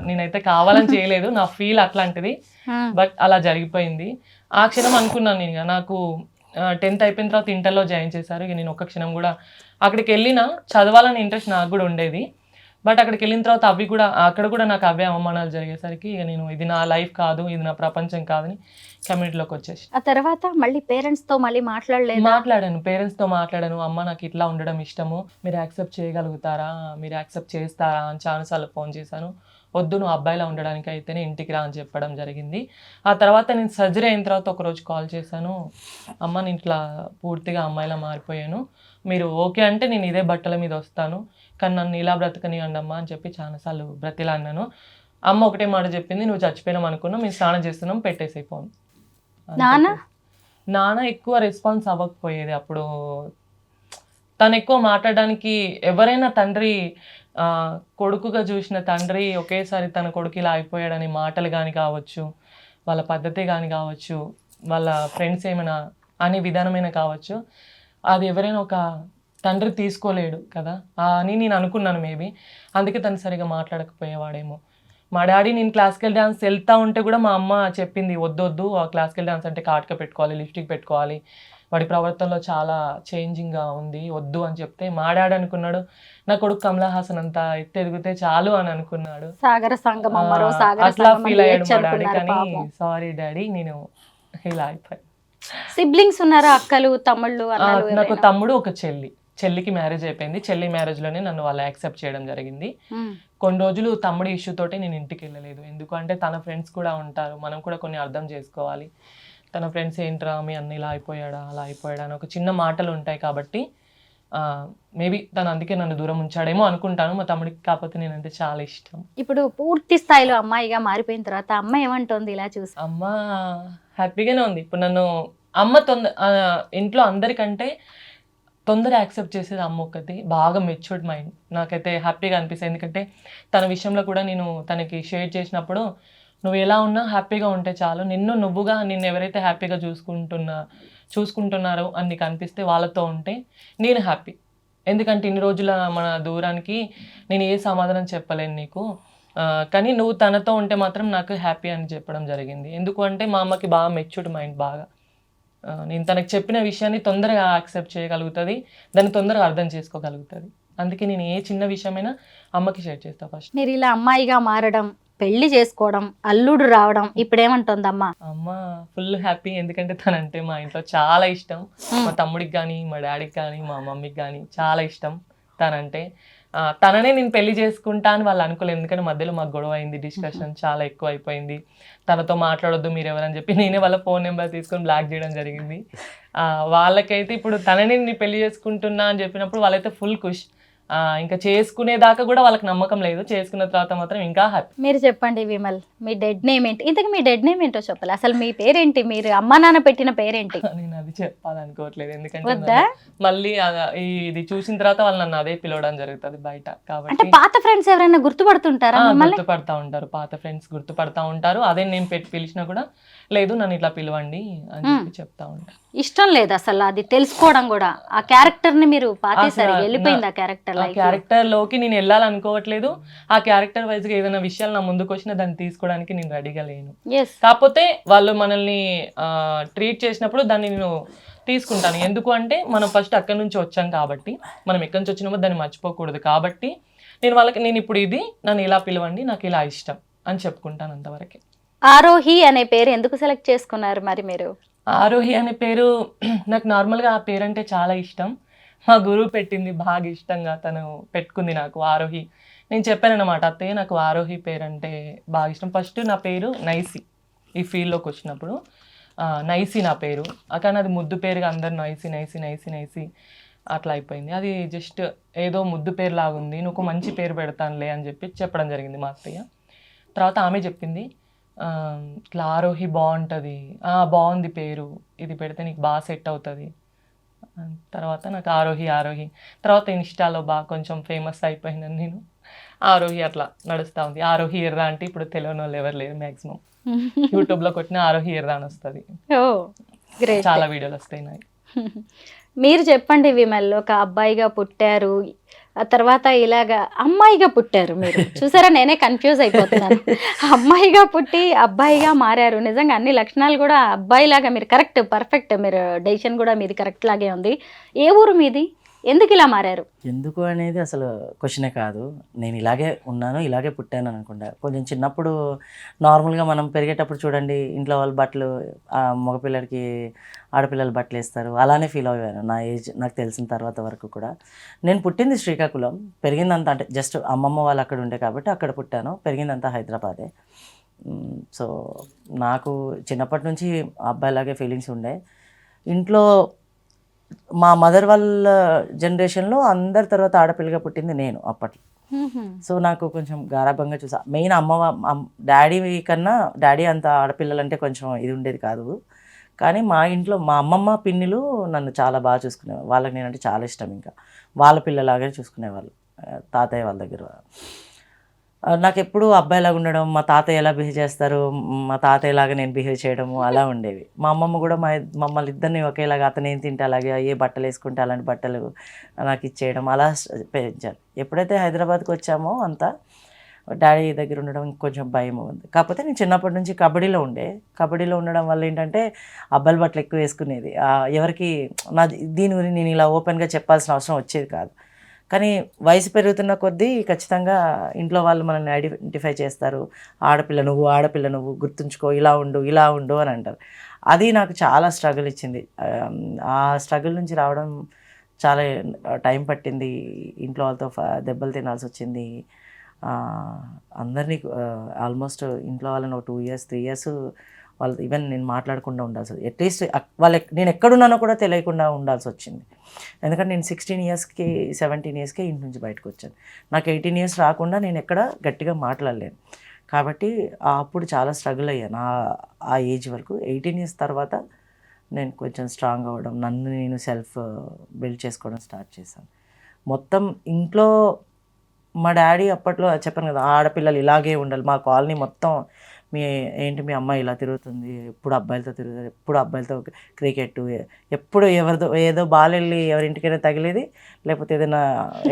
నేనైతే కావాలని చేయలేదు, నా ఫీల్ అట్లాంటిది, బట్ అలా జరిగిపోయింది. ఆ క్షణం అనుకున్నాను నేను, నాకు 10th అయిపోయిన తర్వాత ఇంటర్లో జాయిన్ చేశారు. ఇక నేను ఒక్క క్షణం కూడా అక్కడికి వెళ్ళినా చదవాలని ఇంట్రెస్ట్ నాకు కూడా ఉండేది, బట్ అక్కడికి వెళ్ళిన తర్వాత అక్కడ కూడా నాకు అవే అవమానాలు జరిగేసరికి ఇక నేను ఇది నా లైఫ్ కాదు, ఇది నా ప్రపంచం కాదని కమ్యూనిటీలోకి వచ్చేసి. ఆ తర్వాత మళ్ళీ పేరెంట్స్ తో మళ్ళీ మాట్లాడాను, పేరెంట్స్తో మాట్లాడాను. అమ్మ నాకు ఇట్లా ఉండడం ఇష్టము, మీరు యాక్సెప్ట్ చేయగలుగుతారా, మీరు యాక్సెప్ట్ చేస్తారా అని చాలాసార్లు ఫోన్ చేశాను. వద్దు, నువ్వు అబ్బాయిలా ఉండడానికి అయితేనే ఇంటికి రా అని చెప్పడం జరిగింది. ఆ తర్వాత నేను సర్జరీ అయిన తర్వాత ఒకరోజు కాల్ చేశాను, అమ్మ నేను ఇట్లా పూర్తిగా అమ్మాయిలా మారిపోయాను, మీరు ఓకే అంటే నేను ఇదే బట్టల మీద వస్తాను, కానీ నన్ను ఇలా బ్రతకనివ్వండి అమ్మ అని చెప్పి చాలాసార్లు బ్రతిలా అన్నాను. అమ్మ ఒకటే మాట చెప్పింది, నువ్వు చచ్చిపోయినాం అనుకున్నాం, మేము స్నానం చేస్తున్నాం, పెట్టేసే ఫోన్. నాన్న ఎక్కువ రెస్పాన్స్ అవ్వకపోయేది అప్పుడు. తను ఎక్కువ మాట్లాడడానికి, ఎవరైనా తండ్రి కొడుకుగా చూసిన తండ్రి ఒకేసారి తన కొడుకు ఇలా అయిపోయాడని మాటలు కానీ కావచ్చు, వాళ్ళ పద్ధతి కానీ కావచ్చు, వాళ్ళ ఫ్రెండ్స్ ఏమైనా అనే విధానమైన కావచ్చు, అది ఎవరైనా ఒక తండ్రి తీసుకోలేడు కదా అని నేను అనుకున్నాను మేబీ. అందుకే తను సరిగా మాట్లాడకపోయేవాడేమో. మా డాడీ నేను క్లాసికల్ డ్యాన్స్ వెళ్తూ ఉంటే కూడా మా అమ్మ చెప్పింది, వద్దొద్దు, ఆ క్లాసికల్ డ్యాన్స్ అంటే కాటుక పెట్టుకోవాలి, లిప్స్టిక్ పెట్టుకోవాలి, వాడి ప్రవర్తనలో చాలా చేంజింగ్గా ఉంది, వద్దు అని చెప్తే మా డాడీ అనుకున్నాడు నా కొడుకు కమలా హాసన్ అంతా ఎత్తెదిగితే చాలు అని అనుకున్నాడు. అట్లా ఫీల్ అయ్యాడు మా డాడీ. కానీ సారీ డాడీ, నేను ఇలా అయిపోయాను. సిబ్లింగ్స్ ఉన్నారా, అక్కలు తమ్ముళ్ళు? నాకు తమ్ముడు, ఒక చెల్లికి మ్యారేజ్ అయిపోయింది. చెల్లి మ్యారేజ్లోనే నన్ను వాళ్ళు యాక్సెప్ట్ చేయడం జరిగింది. కొన్ని రోజులు తమ్ముడి ఇష్యూ తోటి నేను ఇంటికి వెళ్ళలేదు, ఎందుకంటే తన ఫ్రెండ్స్ కూడా ఉంటారు, మనం కూడా కొన్ని అర్థం చేసుకోవాలి. తన ఫ్రెండ్స్ ఏంట్రా మీ అన్న ఇలా అయిపోయాడా అలా అయిపోయాడా అని ఒక చిన్న మాటలు ఉంటాయి కాబట్టి మేబీ తను అందుకే నన్ను దూరం ఉంచాడేమో అనుకుంటాను. మా తమ్ముడికి కాకపోతే నేనంటే చాలా ఇష్టం. ఇప్పుడు పూర్తి స్థాయిలో అమ్మాయిగా మారిపోయిన తర్వాత అమ్మ ఏమంటుంది ఇలా చూసి? అమ్మ హ్యాపీగానే ఉంది. ఇప్పుడు నన్ను అమ్మ ఇంట్లో అందరికంటే తొందర యాక్సెప్ట్ చేసేది అమ్మ ఒక్కటి. బాగా మెచ్యూర్డ్ మైండ్, నాకైతే హ్యాపీగా అనిపిస్తుంది. ఎందుకంటే తన విషయంలో కూడా నేను తనకి షేర్ చేసినప్పుడు, నువ్వు ఎలా ఉన్నా హ్యాపీగా ఉంటే చాలు, నిన్ను ఎవరైతే హ్యాపీగా చూసుకుంటున్నారో అని నీకు అనిపిస్తే వాళ్ళతో ఉంటే నేను హ్యాపీ. ఎందుకంటే ఇన్ని రోజుల మన దూరానికి నేను ఏ సమాధానం చెప్పలేను నీకు, కానీ నువ్వు తనతో ఉంటే మాత్రం నాకు హ్యాపీ అని చెప్పడం జరిగింది. ఎందుకు అంటే మా అమ్మకి బాగా మెచ్యూర్డ్ మైండ్, బాగా నేను తనకు చెప్పిన విషయాన్ని తొందరగా యాక్సెప్ట్ చేయగలుగుతుంది, దాన్ని తొందరగా అర్థం చేసుకోగలుగుతుంది. అందుకే నేను ఏ చిన్న విషయమైనా అమ్మకి షేర్ చేస్తాను. ఫస్ట్ మీరు ఇలా అమ్మాయిగా మారడం, పెళ్లి చేసుకోవడం, అల్లుడు రావడం, ఇప్పుడు ఏమంటుంది అమ్మ? అమ్మ ఫుల్ హ్యాపీ, ఎందుకంటే తనంటే మా ఇంట్లో చాలా ఇష్టం. మా తమ్ముడికి కానీ, మా డాడీకి కానీ, మా మమ్మీకి కానీ చాలా ఇష్టం తనంటే. తననే నేను పెళ్లి చేసుకుంటా అని వాళ్ళు అనుకోలేదు, ఎందుకంటే మధ్యలో మాకు గొడవ అయింది, డిస్కషన్ చాలా ఎక్కువ అయిపోయింది. తనతో మాట్లాడొద్దు మీరు ఎవరని చెప్పి నేనే వాళ్ళ ఫోన్ నెంబర్ తీసుకొని బ్లాక్ చేయడం జరిగింది. వాళ్ళకైతే ఇప్పుడు తనని నేను పెళ్లి చేసుకుంటున్నా అని చెప్పినప్పుడు వాళ్ళైతే ఫుల్ ఖుష్. ఇంకా చేసుకునేదాకా కూడా వాళ్ళకి నమ్మకం లేదు, చేసుకున్న తర్వాత మాత్రం ఇంకా హ్యాపీ. మీరు చెప్పండి విమల్, మీ డెడ్ నేమ్ ఏంటి? ఇంతకు మీ డెడ్ నేమ్ ఏంటో చెప్పాలి, అసలు మీ పేరేంటి, మీరు అమ్మా నాన్న పెట్టిన పేరేంటి? నేను అది చెప్పాలనుకోవట్లేదు, ఎందుకంటే మళ్ళీ ఇది చూసిన తర్వాత వాళ్ళు నన్ను అదే పిలవడం జరుగుతుంది బయట. కాబట్టి పాత ఫ్రెండ్స్ ఎవరైనా గుర్తుపడుతుంటారా? గుర్తుపడతా ఉంటారు, పాత ఫ్రెండ్స్ గుర్తుపడతా ఉంటారు. అదే నేను పెట్టి పిలిచినా కూడా లేదు నన్ను ఇట్లా పిలవండి అని చెప్పి చెప్తా ఉంటారు. ఇష్టం లేదు అసలు అది తెలుసుకోవడం కూడా. ఆ క్యారెక్టర్ ని మీరు పాతేసారు, వెళ్ళిపోయింది ఆ క్యారెక్టర్. ఆ క్యారెక్టర్ లోకి నేను వెళ్ళాలనుకోవట్లేదు. ఆ క్యారెక్టర్ వైజ్ గా ఏదైనా విషయాలు నా ముందుకు వచ్చినా దాన్ని తీసుకోవడానికి నేను రెడీగా లేను. కాకపోతే వాళ్ళు మనల్ని ట్రీట్ చేసినప్పుడు దాన్ని నేను తీసుకుంటాను. ఎందుకు అంటే మనం ఫస్ట్ అక్కడి నుంచి వచ్చాం కాబట్టి, మనం ఎక్కడి నుంచి వచ్చినామో దాన్ని మర్చిపోకూడదు. కాబట్టి నేను ఇప్పుడు ఇది నన్ను ఇలా పిలవండి, నాకు ఇలా ఇష్టం అని చెప్పుకుంటాను, అంతవరకే. ఆరోహి అనే పేరు ఎందుకు సెలెక్ట్ చేసుకున్నారు మరి మీరు? ఆరోహి అనే పేరు నాకు నార్మల్గా ఆ పేరు అంటే చాలా ఇష్టం. మా గురువు పెట్టింది, బాగా ఇష్టంగా తను పెట్టుకుంది నాకు ఆరోహి. నేను చెప్పాను అన్నమాట, అత్తయ్య నాకు ఆరోహి పేరు అంటే బాగా ఇష్టం. ఫస్ట్ నా పేరు నైసి, ఈ ఫీల్డ్లోకి వచ్చినప్పుడు. నైసి నా పేరు, కానీ అది ముద్దు పేరుగా అందరు నైసి నైసి నైసి నైసి అట్లా అయిపోయింది. అది జస్ట్ ఏదో ముద్దు పేరు లాగా ఉంది, నువ్వు ఒక మంచి పేరు పెడతానులే అని చెప్పి చెప్పడం జరిగింది మా అత్తయ్య. తర్వాత ఆమె చెప్పింది ఇట్లా ఆరోహి బాగుంటుంది, బాగుంది పేరు, ఇది పెడితే నీకు బాగా సెట్ అవుతుంది. తర్వాత నాకు ఆరోహి ఆరోహి తర్వాత ఇన్స్టాలో బాగా కొంచెం ఫేమస్ అయిపోయినాను నేను. ఆరోహి అట్లా నడుస్తూ ఉంది. ఆరోహి ఎర్రా అంటే ఇప్పుడు తెలియని వాళ్ళు ఎవరు లేరు మ్యాక్సిమం. యూట్యూబ్లో కొట్టిన ఆరోహి ఎర్రా అని వస్తుంది. ఓ గ్రేట్. చాలా వీడియోలు వస్తాయి నాకు. మీరు చెప్పండి విమల్, ఒక అబ్బాయిగా పుట్టారు, ఆ తర్వాత ఇలాగా అమ్మాయిగా పుట్టారు. మీరు చూసారా, నేనే కన్ఫ్యూజ్ అయిపోతున్నాను. అమ్మాయిగా పుట్టి అబ్బాయిగా మారారు. నిజంగా అన్ని లక్షణాలు కూడా అబ్బాయిలాగా మీరు కరెక్ట్, పర్ఫెక్ట్. మీరు డెసిషన్ కూడా మీది కరెక్ట్ లాగే ఉంది. ఏ ఊరు మీది? ఎందుకు ఇలా మారారు? ఎందుకు అనేది అసలు క్వశ్చనే కాదు. నేను ఇలాగే ఉన్నాను, ఇలాగే పుట్టాను అనుకుంటా. కొంచెం చిన్నప్పుడు నార్మల్గా మనం పెరిగేటప్పుడు చూడండి, ఇంట్లో వాళ్ళు బట్టలు మగపిల్లడికి ఆడపిల్లలు బట్టలు వేస్తారు, అలానే ఫీల్ అయ్యాను నా ఏజ్ నాకు తెలిసిన తర్వాత వరకు కూడా. నేను పుట్టింది శ్రీకాకుళం, పెరిగిందంతా అంటే జస్ట్ అమ్మమ్మ వాళ్ళు అక్కడ ఉండే కాబట్టి అక్కడ పుట్టాను, పెరిగిందంతా హైదరాబాదే. సో నాకు చిన్నప్పటి నుంచి అబ్బాయిలాగే ఫీలింగ్స్ ఉండే. ఇంట్లో మా మదర్ వాళ్ళ జనరేషన్లో అందరి తర్వాత ఆడపిల్లగా పుట్టింది నేను అప్పట్లో. సో నాకు కొంచెం గారాభంగా చూసా. మెయిన్ డాడీ కన్నా డాడీ అంత ఆడపిల్లలంటే కొంచెం ఇది ఉండేది కాదు. కానీ మా ఇంట్లో మా అమ్మమ్మ పిన్నిలు నన్ను చాలా బాగా చూసుకునేవాళ్ళు. వాళ్ళకి నేనంటే చాలా ఇష్టం. ఇంకా వాళ్ళ పిల్లలాగానే చూసుకునేవాళ్ళు తాతయ్య వాళ్ళ దగ్గర. నాకు ఎప్పుడు అబ్బాయిలాగా ఉండడం, మా తాతయ్య ఎలా బిహేవ్ చేస్తారు, మా తాతయ్యలాగా నేను బిహేవ్ చేయడము అలా ఉండేవి. మా అమ్మమ్మ కూడా మమ్మల్ని ఇద్దరిని ఒకేలాగా, అతను ఏం తింటే అలాగే, ఏ బట్టలు వేసుకుంటే అలాంటి బట్టలు నాకు ఇచ్చేయడం అలా పెంచారు. ఎప్పుడైతే హైదరాబాద్కి వచ్చామో అంతా డాడీ దగ్గర ఉండడం కొంచెం భయం ఉంది. కాకపోతే నేను చిన్నప్పటి నుంచి కబడ్డీలో ఉండడం వల్ల ఏంటంటే అబ్బాయిల బట్టలు ఎక్కువ వేసుకునేది. ఎవరికి దీని గురించి నేను ఇలా ఓపెన్గా చెప్పాల్సిన అవసరం వచ్చేది కాదు. కానీ వయసు పెరుగుతున్న కొద్దీ ఖచ్చితంగా ఇంట్లో వాళ్ళు మనల్ని ఐడెంటిఫై చేస్తారు. ఆడపిల్ల నువ్వు గుర్తుంచుకో, ఇలా ఉండు అని అంటారు. అది నాకు చాలా స్ట్రగుల్ ఇచ్చింది. ఆ స్ట్రగుల్ నుంచి రావడం చాలా టైం పట్టింది. ఇంట్లో వాళ్ళతో దెబ్బలు తినాల్సి వచ్చింది. అందరినీ ఆల్మోస్ట్ ఇంట్లో వాళ్ళని ఒక 2 years 3 years వాళ్ళు ఈవెన్ నేను మాట్లాడకుండా ఉండాల్సి వచ్చింది. అట్లీస్ట్ నేను ఎక్కడున్నానో కూడా తెలియకుండా ఉండాల్సి వచ్చింది. ఎందుకంటే నేను 16 yearsకి 17 yearsకే ఇంటి నుంచి బయటకు వచ్చాను. నాకు 18 years రాకుండా నేను ఎక్కడ గట్టిగా మాట్లాడలేను. కాబట్టి అప్పుడు చాలా స్ట్రగుల్ అయ్యాను ఆ ఏజ్ వరకు. 18 years తర్వాత నేను కొంచెం స్ట్రాంగ్ అవ్వడం, నన్ను నేను సెల్ఫ్ బిల్డ్ చేసుకోవడం స్టార్ట్ చేశాను. మొత్తం ఇంట్లో మా డాడీ అప్పట్లో చెప్పాను కదా, ఆడపిల్లలు ఇలాగే ఉండాలి. మా కాలనీ మొత్తం మీ అమ్మాయి ఇలా తిరుగుతుంది, ఎప్పుడు అబ్బాయిలతో తిరుగుతుంది, ఎప్పుడు అబ్బాయిలతో క్రికెట్, ఎప్పుడు ఏదో బాల్ వెళ్ళి ఎవరింటికైనా తగిలేది, లేకపోతే ఏదైనా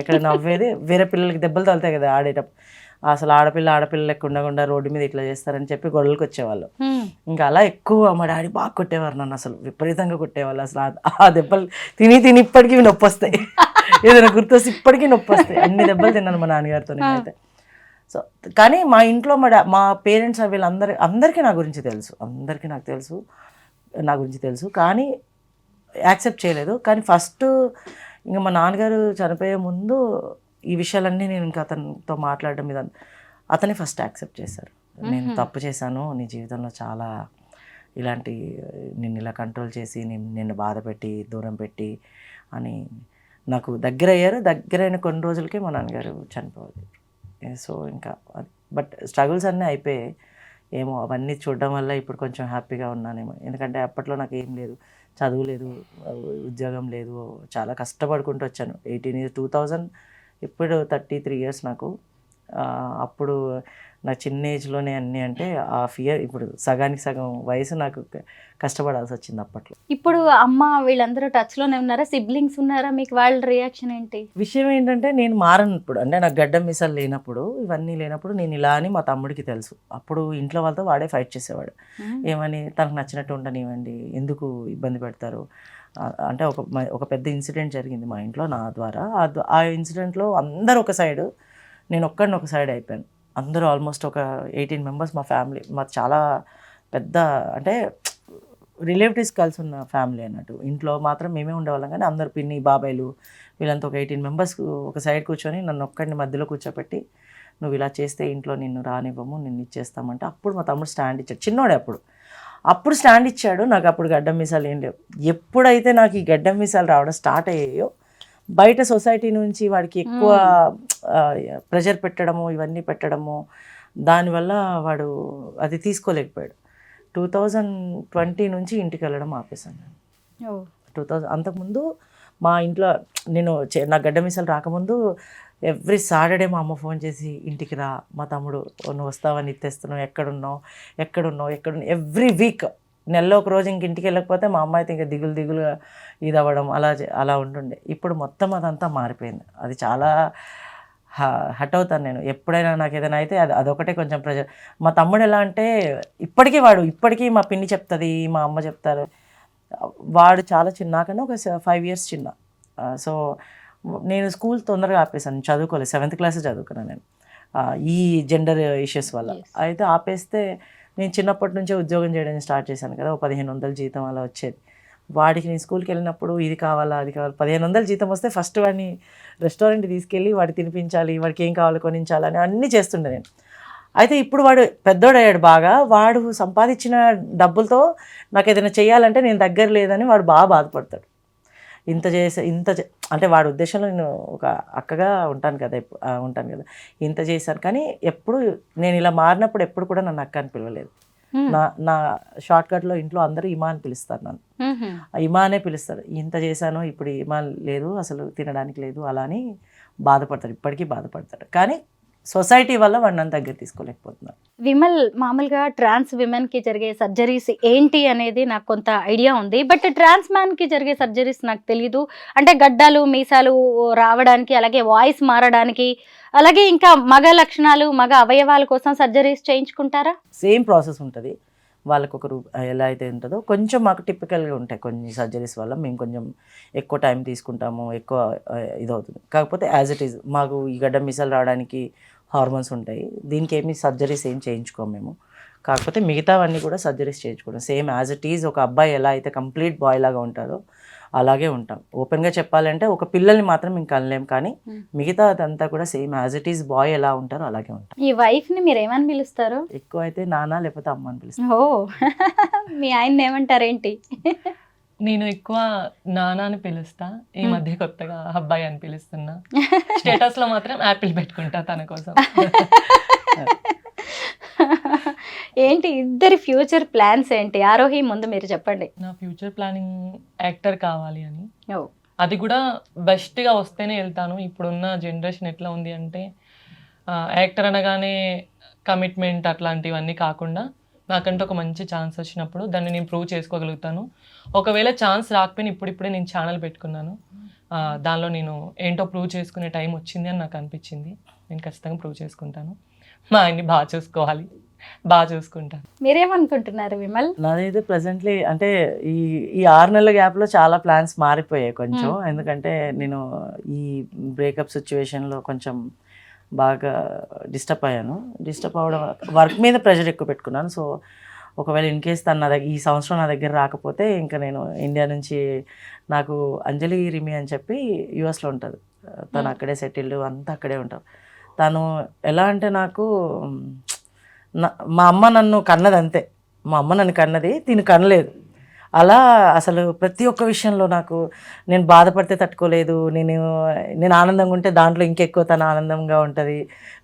ఎక్కడైనా నవ్వేది, వేరే పిల్లలకి దెబ్బలు తగులుతాయి కదా ఆడేటప్పుడు. అసలు ఆడపిల్ల లెక్క ఉండకుండా రోడ్డు మీద ఇట్లా చేస్తారని చెప్పి గొడవలకు వచ్చేవాళ్ళు. ఇంకా అలా ఎక్కువ మా డాడీ బాగా కొట్టేవారు నన్ను, అసలు విపరీతంగా కొట్టేవాళ్ళు. అసలు ఆ దెబ్బలు తిని ఇప్పటికీ నొప్పి వస్తాయి. ఏదైనా గుర్తొస్తే ఇప్పటికీ నొప్పి వస్తాయి. అన్ని దెబ్బలు తిన్నాను మా నాన్నగారితో నేనైతే. సో కానీ మా ఇంట్లో మా పేరెంట్స్ అందరికీ నా గురించి తెలుసు, నా గురించి తెలుసు, కానీ యాక్సెప్ట్ చేయలేదు. కానీ ఫస్ట్ ఇంకా మా నాన్నగారు చనిపోయే ముందు ఈ విషయాలన్నీ నేను ఇంకా అతనితో మాట్లాడడం మీద అతనే ఫస్ట్ యాక్సెప్ట్ చేశారు. నేను తప్పు చేశాను, నీ జీవితంలో చాలా ఇలాంటి నిన్ను ఇలా కంట్రోల్ చేసి నిన్ను బాధ పెట్టి దూరం పెట్టి అని నాకు దగ్గరైన కొన్ని రోజులకే మా నాన్నగారు చనిపోవాలి. సో ఇంకా బట్ స్ట్రగుల్స్ అన్నీ అయిపోయాయి. ఏమో అవన్నీ చూడడం వల్ల ఇప్పుడు కొంచెం హ్యాపీగా ఉన్నానేమో. ఎందుకంటే అప్పట్లో నాకు ఏం లేదు, చదువు లేదు, ఉద్యోగం లేదు, చాలా కష్టపడుకుంటూ వచ్చాను. 18 years 2000, ఇప్పుడు 33 years నాకు. అప్పుడు నా చిన్న ఏజ్లోనే అన్నీ అంటే ఆ ఫియర్, ఇప్పుడు సగానికి సగం వయసు నాకు కష్టపడాల్సి వచ్చింది అప్పట్లో. ఇప్పుడు అమ్మ వీళ్ళందరూ టచ్లోనే ఉన్నారా? సిబ్లింగ్స్ ఉన్నారా మీకు? వాళ్ళ రియాక్షన్ ఏంటి? విషయం ఏంటంటే నేను మారను ఇప్పుడు, అంటే నాకు గడ్డం మీసాలు లేనప్పుడు, ఇవన్నీ లేనప్పుడు నేను ఇలా అని మా తమ్ముడికి తెలుసు. అప్పుడు ఇంట్లో వాళ్ళతో వాడే ఫైట్ చేసేవాడు. ఏమని, తనకు నచ్చినట్టు ఉండనివ్వండి, ఎందుకు ఇబ్బంది పెడతారు అంటే. ఒక పెద్ద ఇన్సిడెంట్ జరిగింది మా ఇంట్లో నా ద్వారా. ఆ ఇన్సిడెంట్లో అందరూ ఒక సైడు, నేను ఒక్కడిని ఒక సైడ్ అయిపోయాను. అందరూ ఆల్మోస్ట్ ఒక 18 members మా ఫ్యామిలీ, మా చాలా పెద్ద అంటే రిలేటివ్స్ కలిసి ఉన్న ఫ్యామిలీ అన్నట్టు. ఇంట్లో మాత్రం మేమే ఉండేవాళ్ళం, కానీ అందరు పిన్ని బాబాయిలు వీళ్ళంతా ఒక 18 members ఒక సైడ్ కూర్చొని నన్ను ఒక్కడిని మధ్యలో కూర్చోపెట్టి నువ్వు ఇలా చేస్తే ఇంట్లో నిన్ను రానివ్వము, నిన్ను ఇచ్చేస్తామంటే అప్పుడు మా తమ్ముడు స్టాండ్ ఇచ్చాడు. చిన్నోడే అప్పుడు స్టాండ్ ఇచ్చాడు. నాకు అప్పుడు గడ్డం మీసాలు ఏం లేవు. ఎప్పుడైతే నాకు ఈ గడ్డం మీసాలు రావడం స్టార్ట్ అయ్యాయో బయట సొసైటీ నుంచి వాడికి ఎక్కువ ప్రెషర్ పెట్టడము, ఇవన్నీ పెట్టడము, దానివల్ల వాడు అది తీసుకోలేకపోయాడు. 2020 నుంచి ఇంటికి వెళ్ళడం ఆపేసాను నేను. 2000 అంతకుముందు మా ఇంట్లో నేను నా గడ్డ మీసాలు రాకముందు ఎవ్రీ సాటర్డే మా అమ్మ ఫోన్ చేసి ఇంటికి రా, మా తమ్ముడు నువ్వు వస్తావని తెస్తున్నావు, ఎక్కడున్నావు ఎవ్రీ వీక్ నెలలో ఒక రోజు ఇంక ఇంటికి వెళ్ళకపోతే మా అమ్మ అయితే ఇంకా దిగులుగా ఇది అవ్వడం అలా ఉంటుండే. ఇప్పుడు మొత్తం అదంతా మారిపోయింది. అది చాలా హట్ అవుతాను నేను ఎప్పుడైనా. నాకు ఏదైనా అయితే అదొకటే కొంచెం ప్రెషర్. మా తమ్ముడు ఎలా అంటే ఇప్పటికీ మా పిన్ని చెప్తుంది, మా అమ్మ చెప్తారు. వాడు చాలా చిన్న, నాకన్నా ఒక 5 years చిన్న. సో నేను స్కూల్ తొందరగా ఆపేసాను, చదువుకోలేదు. 7th class చదువుకున్నాను నేను ఈ జెండర్ ఇష్యూస్ వల్ల. అయితే ఆపేస్తే నేను చిన్నప్పటి నుంచే ఉద్యోగం చేయడం స్టార్ట్ చేశాను కదా, 1500 జీతం అలా వచ్చేది. వాడికి నేను స్కూల్కి వెళ్ళినప్పుడు ఇది కావాలా అది కావాలి, 1500 జీతం వస్తే ఫస్ట్ వాడిని రెస్టారెంట్కి తీసుకెళ్ళి వాడికి తినిపించాలి, వాడికి ఏం కావాలో కొనించాలని అన్నీ చేస్తుండే నేను. అయితే ఇప్పుడు వాడు పెద్దోడయ్యాడు బాగా. వాడు సంపాదించిన డబ్బులతో నాకు ఏదైనా చేయాలంటే నేను దగ్గర లేదని వాడు బాగా బాధపడతాడు. అంటే వాడి ఉద్దేశంలో నేను ఒక అక్కగా ఉంటాను కదా, ఇంత చేశాను. కానీ ఎప్పుడు నేను ఇలా మారినప్పుడు ఎప్పుడు కూడా నన్ను అక్క అని పిలవలేదు. నా షార్ట్ కట్లో ఇంట్లో అందరూ ఇమా అని పిలుస్తారు నన్ను. ఇమా అనే పిలుస్తారు. ఇంత చేశాను, ఇప్పుడు ఇమా లేదు, అసలు తినడానికి లేదు, అలా అని బాధపడతారు. ఇప్పటికీ బాధపడతారు. కానీ సొసైటీ వల్ల వాడు నన్ను దగ్గర తీసుకోలేకపోతున్నారు. విమల్, మామూలుగా ట్రాన్స్ విమెన్కి జరిగే సర్జరీస్ ఏంటి అనేది నాకు కొంత ఐడియా ఉంది. బట్ ట్రాన్స్ మ్యాన్కి జరిగే సర్జరీస్ నాకు తెలీదు. అంటే గడ్డాలు మీసాలు రావడానికి, అలాగే వాయిస్ మారడానికి, అలాగే ఇంకా మగ లక్షణాలు, మగ అవయవాల కోసం సర్జరీస్ చేయించుకుంటారా? సేమ్ ప్రాసెస్ ఉంటుంది. వాళ్ళకు ఒక ఎలా అయితే ఉంటుందో కొంచెం మాకు టిపికల్గా ఉంటాయి కొన్ని సర్జరీస్ వల్ల. మేము కొంచెం ఎక్కువ టైం తీసుకుంటాము, ఎక్కువ ఇదవుతుంది. కాకపోతే యాజ్ ఇట్ ఈజ్ మాకు ఈ గడ్డ మీసాలు రావడానికి హార్మోన్స్ ఉంటాయి. దీనికి ఏమి సర్జరీస్ ఏం చేయించుకోము మేము. కాకపోతే మిగతావన్నీ కూడా సర్జరీస్ చేయించుకుంటాం. సేమ్ యాజ్ ఇట్ ఈజ్ ఒక అబ్బాయి ఎలా అయితే కంప్లీట్ బాయ్ లాగా ఉంటారో అలాగే ఉంటాం. ఓపెన్గా చెప్పాలంటే ఒక పిల్లల్ని మాత్రం ఇంకా అనలేం, కానీ మిగతా అదంతా కూడా same as it is boy ఎలా ఉంటారో అలాగే ఉంటాం. ఈ వైఫ్ని మీరు ఏమని పిలుస్తారు? ఎక్కువ అయితే నాన్న లేకపోతే అమ్మ అని పిలుస్తాం. ఓ, మీ ఆయన ఏమంటారేంటి? నేను ఎక్కువ నాన్న అని పిలుస్తా. ఈ మధ్య కొత్తగా అబ్బాయి అని పిలుస్తున్నా. స్టేటస్ లో మాత్రం యాపిల్ పెట్టుకుంటా తన కోసం. ఏంటి ఇద్దరి ఫ్యూచర్ ప్లాన్స్ ఏంటి? ఆరోహి, ముందు మీరు చెప్పండి. నా ఫ్యూచర్ ప్లానింగ్ యాక్టర్ కావాలి అని. అది కూడా బెస్ట్గా వస్తేనే వెళ్తాను. ఇప్పుడున్న జనరేషన్ ఎట్లా ఉంది అంటే యాక్టర్ అనగానే కమిట్మెంట్ అట్లాంటివన్నీ కాకుండా నాకంటే ఒక మంచి ఛాన్స్ వచ్చినప్పుడు దాన్ని నేను ప్రూవ్ చేసుకోగలుగుతాను. ఒకవేళ ఛాన్స్ రాకపోయినా ఇప్పుడిప్పుడే నేను ఛానల్ పెట్టుకున్నాను. దానిలో నేను ఏంటో ప్రూవ్ చేసుకునే టైం వచ్చింది అని నాకు అనిపించింది. నేను ఖచ్చితంగా ప్రూవ్ చేసుకుంటాను. మా ఆయన్ని బాగా చూసుకోవాలి, బాగా చూసుకుంటాను. మీరేమనుకుంటున్నారు విమల్? నాదైతే ప్రెసెంట్లీ అంటే ఈ 6 నెలల గ్యాప్లో చాలా ప్లాన్స్ మారిపోయాయి కొంచెం. ఎందుకంటే నేను ఈ బ్రేకప్ సిచ్యువేషన్లో కొంచెం బాగా డిస్టర్బ్ అయ్యాను. డిస్టర్బ్ అవ్వడం, వర్క్ మీద ప్రెషర్ ఎక్కువ పెట్టుకున్నాను. సో ఒకవేళ ఇన్ కేస్ తను ఈ సంవత్సరం నా దగ్గర రాకపోతే ఇంకా నేను ఇండియా నుంచి, నాకు అంజలి రిమి అని చెప్పి యుఎస్లో ఉంటుంది, తను అక్కడే సెటిల్డ్, అంతా అక్కడే ఉంటారు. తను ఎలా అంటే నాకు మా అమ్మ నన్ను కన్నది అంతే. మా అమ్మ నన్ను కన్నది, తిను కనలేదు. అలా అసలు ప్రతి ఒక్క విషయంలో నాకు, నేను బాధపడితే తట్టుకోలేదు, నేను ఆనందంగా ఉంటే దాంట్లో ఇంకెక్కువ తను ఆనందంగా ఉంటుంది.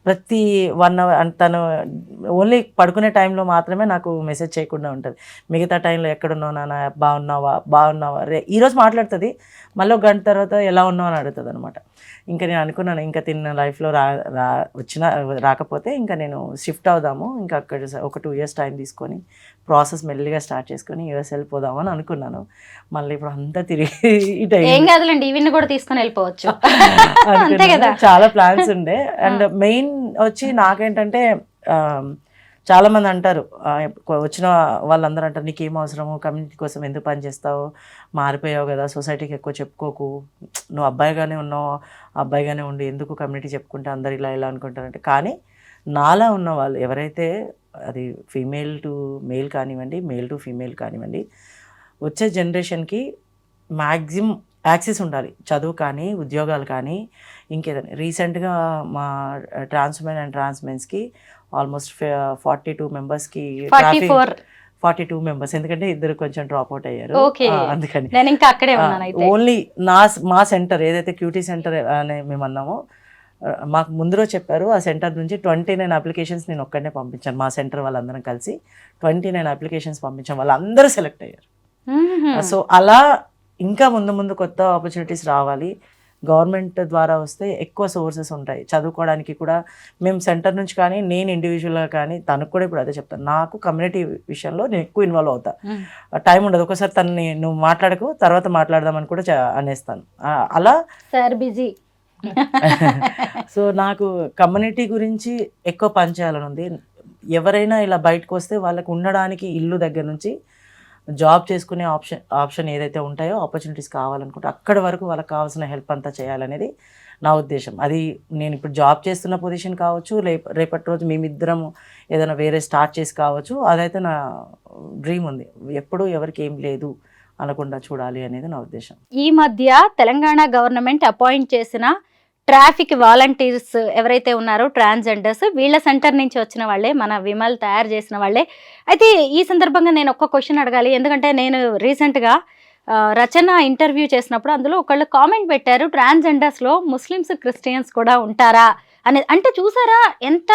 ప్రతి 1 hour తను ఓన్లీ పడుకునే టైంలో మాత్రమే నాకు మెసేజ్ చేయకుండా ఉంటుంది. మిగతా టైంలో ఎక్కడున్నావు నాన్న, బాగున్నావా ఈరోజు మాట్లాడుతుంది, మళ్ళీ ఒక గంట తర్వాత ఎలా ఉన్నావు అని అడుగుతుంది అనమాట. ఇంకా నేను అనుకున్నాను, ఇంకా తిన్న లైఫ్లో రాకపోతే ఇంకా నేను షిఫ్ట్ అవుదాము, ఇంకా అక్కడ ఒక 2 years టైం తీసుకొని ప్రాసెస్ మెల్లిగా స్టార్ట్ చేసుకొని యూఎస్ వెళ్ళిపోదాము అని అనుకున్నాను. మళ్ళీ ఇప్పుడు అంతా తిరిగి ఏం కాదులేండి, ఈవిని కూడా తీసుకొని వెళ్ళిపోవచ్చు. చాలా ప్లాన్స్ ఉండే. అండ్ మెయిన్ వచ్చి నాకేంటంటే చాలామంది అంటారు, వచ్చిన వాళ్ళందరూ అంటారు, నీకేం అవసరము, కమ్యూనిటీ కోసం ఎందుకు పని చేస్తావు, మారిపోయావు కదా, సొసైటీకి ఎక్కువ చెప్పుకోకు, నువ్వు అబ్బాయిగానే ఉన్నావు, అబ్బాయిగానే ఉండి ఎందుకు కమ్యూనిటీ చెప్పుకుంటే అందరు ఇలా అనుకుంటారంటే. కానీ నాలా ఉన్న వాళ్ళు ఎవరైతే, అది ఫీమేల్ టు మేల్ కానివ్వండి, మేల్ టు ఫీమేల్ కానివ్వండి, వచ్చే జనరేషన్కి మ్యాక్సిమం యాక్సెస్ ఉండాలి, చదువు కానీ ఉద్యోగాలు కానీ ఇంకేదైనా. రీసెంట్గా మా ట్రాన్స్మెన్ అండ్ ట్రాన్స్మెన్స్కి ఆల్మోస్ట్ 42 మెంబర్స్కి 42 మెంబర్స్, ఎందుకంటే ఇద్దరు కొంచెం డ్రాప్ అవుట్ అయ్యారు. అందుకని నేను ఇంకా అక్కడే ఉన్నాను అయితే. ఓన్లీ మా సెంటర్ ఏదైతే క్యూటీ సెంటర్ అని మేము అన్నామో, మాకు ముందు రోజు చెప్పారు ఆ సెంటర్ నుంచి 29 అప్లికేషన్స్ నేను ఒక్కడనే పంపించాను. మా సెంటర్ వాళ్ళందరం కలిసి 29 అప్లికేషన్స్ పంపించాం, వాళ్ళందరూ సెలెక్ట్ అయ్యారు. సో అలా ఇంకా ముందు కొత్త ఆపర్చునిటీస్ రావాలి. గవర్నమెంట్ ద్వారా వస్తే ఎక్కువ సోర్సెస్ ఉంటాయి చదువుకోవడానికి కూడా. మేము సెంటర్ నుంచి కానీ, నేను ఇండివిజువల్గా కానీ, తనకు కూడా ఇప్పుడు అదే చెప్తాను, నాకు కమ్యూనిటీ విషయంలో నేను ఎక్కువ ఇన్వాల్వ్ అవుతా. టైం ఉండదు, ఒకసారి తనని నువ్వు మాట్లాడకు తర్వాత మాట్లాడదామని కూడా అనేస్తాను. అలా సార్ బిజీ. సో నాకు కమ్యూనిటీ గురించి ఎక్కువ పనిచేయాలని ఉంది. ఎవరైనా ఇలా బయటకు వస్తే వాళ్ళకి ఉండడానికి ఇల్లు దగ్గర నుంచి జాబ్ చేసుకునే ఆప్షన్ ఏదైతే ఉంటాయో, ఆపర్చునిటీస్ కావాలనుకుంటే అక్కడి వరకు వాళ్ళకి కావాల్సిన హెల్ప్ అంతా చేయాలనేది నా ఉద్దేశం. అది నేను ఇప్పుడు జాబ్ చేస్తున్న పొజిషన్ కావచ్చు, రేపటి రోజు మేమిద్దరం ఏదైనా వేరే స్టార్ట్ చేసి కావచ్చు, అదైతే నా డ్రీమ్ ఉంది. ఎప్పుడు ఎవరికి ఏం లేదు అనకుండా చూడాలి అనేది నా ఉద్దేశం. ఈ మధ్య తెలంగాణ గవర్నమెంట్ అపాయింట్ చేసిన ట్రాఫిక్ వాలంటీర్స్ ఎవరైతే ఉన్నారో ట్రాన్స్జెండర్స్, వీళ్ళ సెంటర్ నుంచి వచ్చిన వాళ్ళే, మన విమల్ తయారు చేసిన వాళ్ళే. అయితే ఈ సందర్భంగా నేను ఒక్క క్వశ్చన్ అడగాలి, ఎందుకంటే నేను రీసెంట్గా రచన ఇంటర్వ్యూ చేసినప్పుడు అందులో ఒకళ్ళు కామెంట్ పెట్టారు, ట్రాన్స్జెండర్స్లో ముస్లిమ్స్ క్రిస్టియన్స్ కూడా ఉంటారా అనేది. అంటే చూసారా ఎంత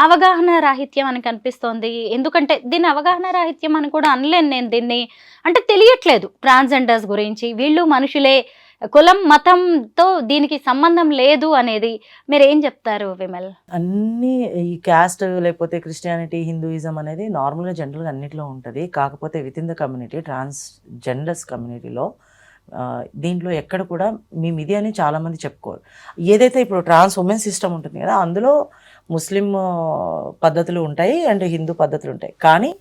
అవగాహన రాహిత్యం అని కనిపిస్తోంది. ఎందుకంటే దీన్ని అవగాహన రాహిత్యం అని కూడా అనలేను నేను దీన్ని, అంటే తెలియట్లేదు ట్రాన్స్జెండర్స్ గురించి. వీళ్ళు మనుషులే, కులం మతంతో దీనికి సంబంధం లేదు అనేది. మీరు ఏం చెప్తారు విమల్? అన్నీ ఈ క్యాస్ట్ లేకపోతే క్రిస్టియానిటీ, హిందూయిజం అనేది నార్మల్గా జనరల్గా అన్నిట్లో ఉంటుంది. కాకపోతే with in the community, transgenders కమ్యూనిటీలో దీంట్లో ఎక్కడ కూడా మేము ఇది అని చాలామంది చెప్పుకోరు. ఏదైతే ఇప్పుడు ట్రాన్స్ ఉమెన్ సిస్టమ్ ఉంటుంది కదా, అందులో ముస్లిం పద్ధతులు ఉంటాయి అండ్ హిందూ పద్ధతులు ఉంటాయి. కానీ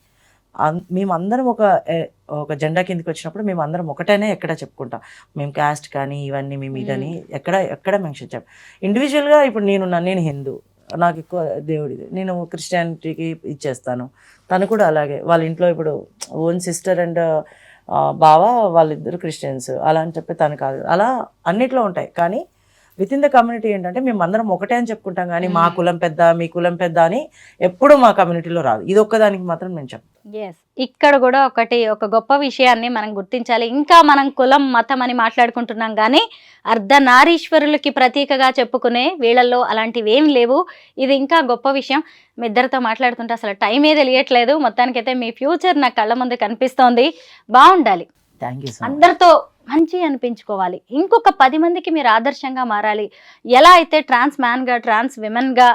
మేమందరం ఒక జెండా కిందకి వచ్చినప్పుడు మేమందరం ఒకటేనే ఎక్కడ చెప్పుకుంటాం. మేము క్యాస్ట్ కానీ ఇవన్నీ మేము ఇదని ఎక్కడ మెన్షన్ చెప్పాం. ఇండివిజువల్గా ఇప్పుడు నేను హిందూ, నాకు ఎక్కువ దేవుడిది, నేను క్రిస్టియానిటీకి ఇచ్చేస్తాను. తను కూడా అలాగే, వాళ్ళ ఇంట్లో ఇప్పుడు ఓన్ సిస్టర్ అండ్ బావ వాళ్ళిద్దరు క్రిస్టియన్స్ అలా అని చెప్పి తను కాదు. అలా అన్నిట్లో ఉంటాయి. కానీ విత్ ఇన్ ద కమ్యూనిటీ ఏంటంటే మేము అందరం ఒకటే అని చెప్పుకుంటాం, కానీ మా కులం పెద్ద, మీ కులం పెద్ద అని ఎప్పుడు మా కమ్యూనిటీలో రాదు. ఇది ఒక్కదానికి మాత్రం నేను చెప్తాను. ఇక్కడ కూడా ఒక గొప్ప విషయాన్ని మనం గుర్తించాలి. ఇంకా మనం కులం మతం అని మాట్లాడుకుంటున్నాం, కానీ అర్ధనారీశ్వరులకి ప్రతీకగా చెప్పుకునే వీళ్ళల్లో అలాంటివి ఏం లేవు. ఇది ఇంకా గొప్ప విషయం. మీ ఇద్దరితో మాట్లాడుతుంటే అసలు టైమే తెలియట్లేదు. మొత్తానికైతే మీ ఫ్యూచర్ నా కళ్ళ ముందు కనిపిస్తోంది. బాగుండాలి, అందరితో మంచి అనిపించుకోవాలి, ఇంకొక 10 మందికి మీరు ఆదర్శంగా మారాలి. ఎలా అయితే ట్రాన్స్ మ్యాన్గా, ట్రాన్స్ విమెన్గా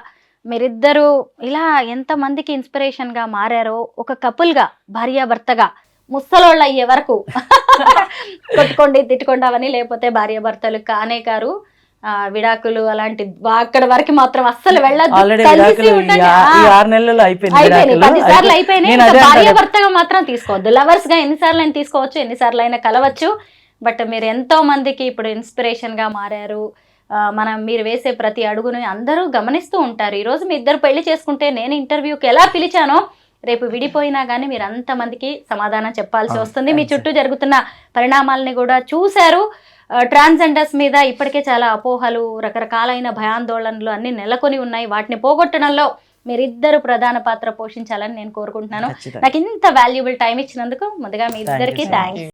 మీరిద్దరూ ఇలా ఎంతమందికి ఇన్స్పిరేషన్గా మారారో, ఒక కపుల్గా, భార్యాభర్తగా ముసలోళ్ళు అయ్యే వరకు కొట్టుకోండి తిట్టుకోండి అవని, లేకపోతే భార్యాభర్తలు కానే కారు, విడాకులు అలాంటి అక్కడ వరకు మాత్రం అస్సలు వెళ్ళదు. భార్యాభర్తగా మాత్రం తీసుకోవద్దు. లవర్స్ గా ఎన్నిసార్లు అయినా తీసుకోవచ్చు, ఎన్నిసార్లు అయినా కలవచ్చు. బట్ మీరు ఎంతో మందికి ఇప్పుడు ఇన్స్పిరేషన్ గా మారారు. మీరు వేసే ప్రతి అడుగుని అందరూ గమనిస్తూ ఉంటారు. ఈరోజు మీ ఇద్దరు పెళ్లి చేసుకుంటే నేను ఇంటర్వ్యూకి ఎలా పిలిచానో, రేపు విడిపోయినా కానీ మీరు అంతమందికి సమాధానం చెప్పాల్సి వస్తుంది. మీ చుట్టూ జరుగుతున్న పరిణామాలని కూడా చూశారు. ట్రాన్స్జెండర్స్ మీద ఇప్పటికే చాలా అపోహలు, రకరకాలైన భయాందోళనలు అన్ని నెలకొని ఉన్నాయి. వాటిని పోగొట్టడంలో మీరిద్దరు ప్రధాన పాత్ర పోషించాలని నేను కోరుకుంటున్నాను. నాకు ఇంత వాల్యుబుల్ టైం ఇచ్చినందుకు ముందుగా మీ ఇద్దరికి థ్యాంక్స్.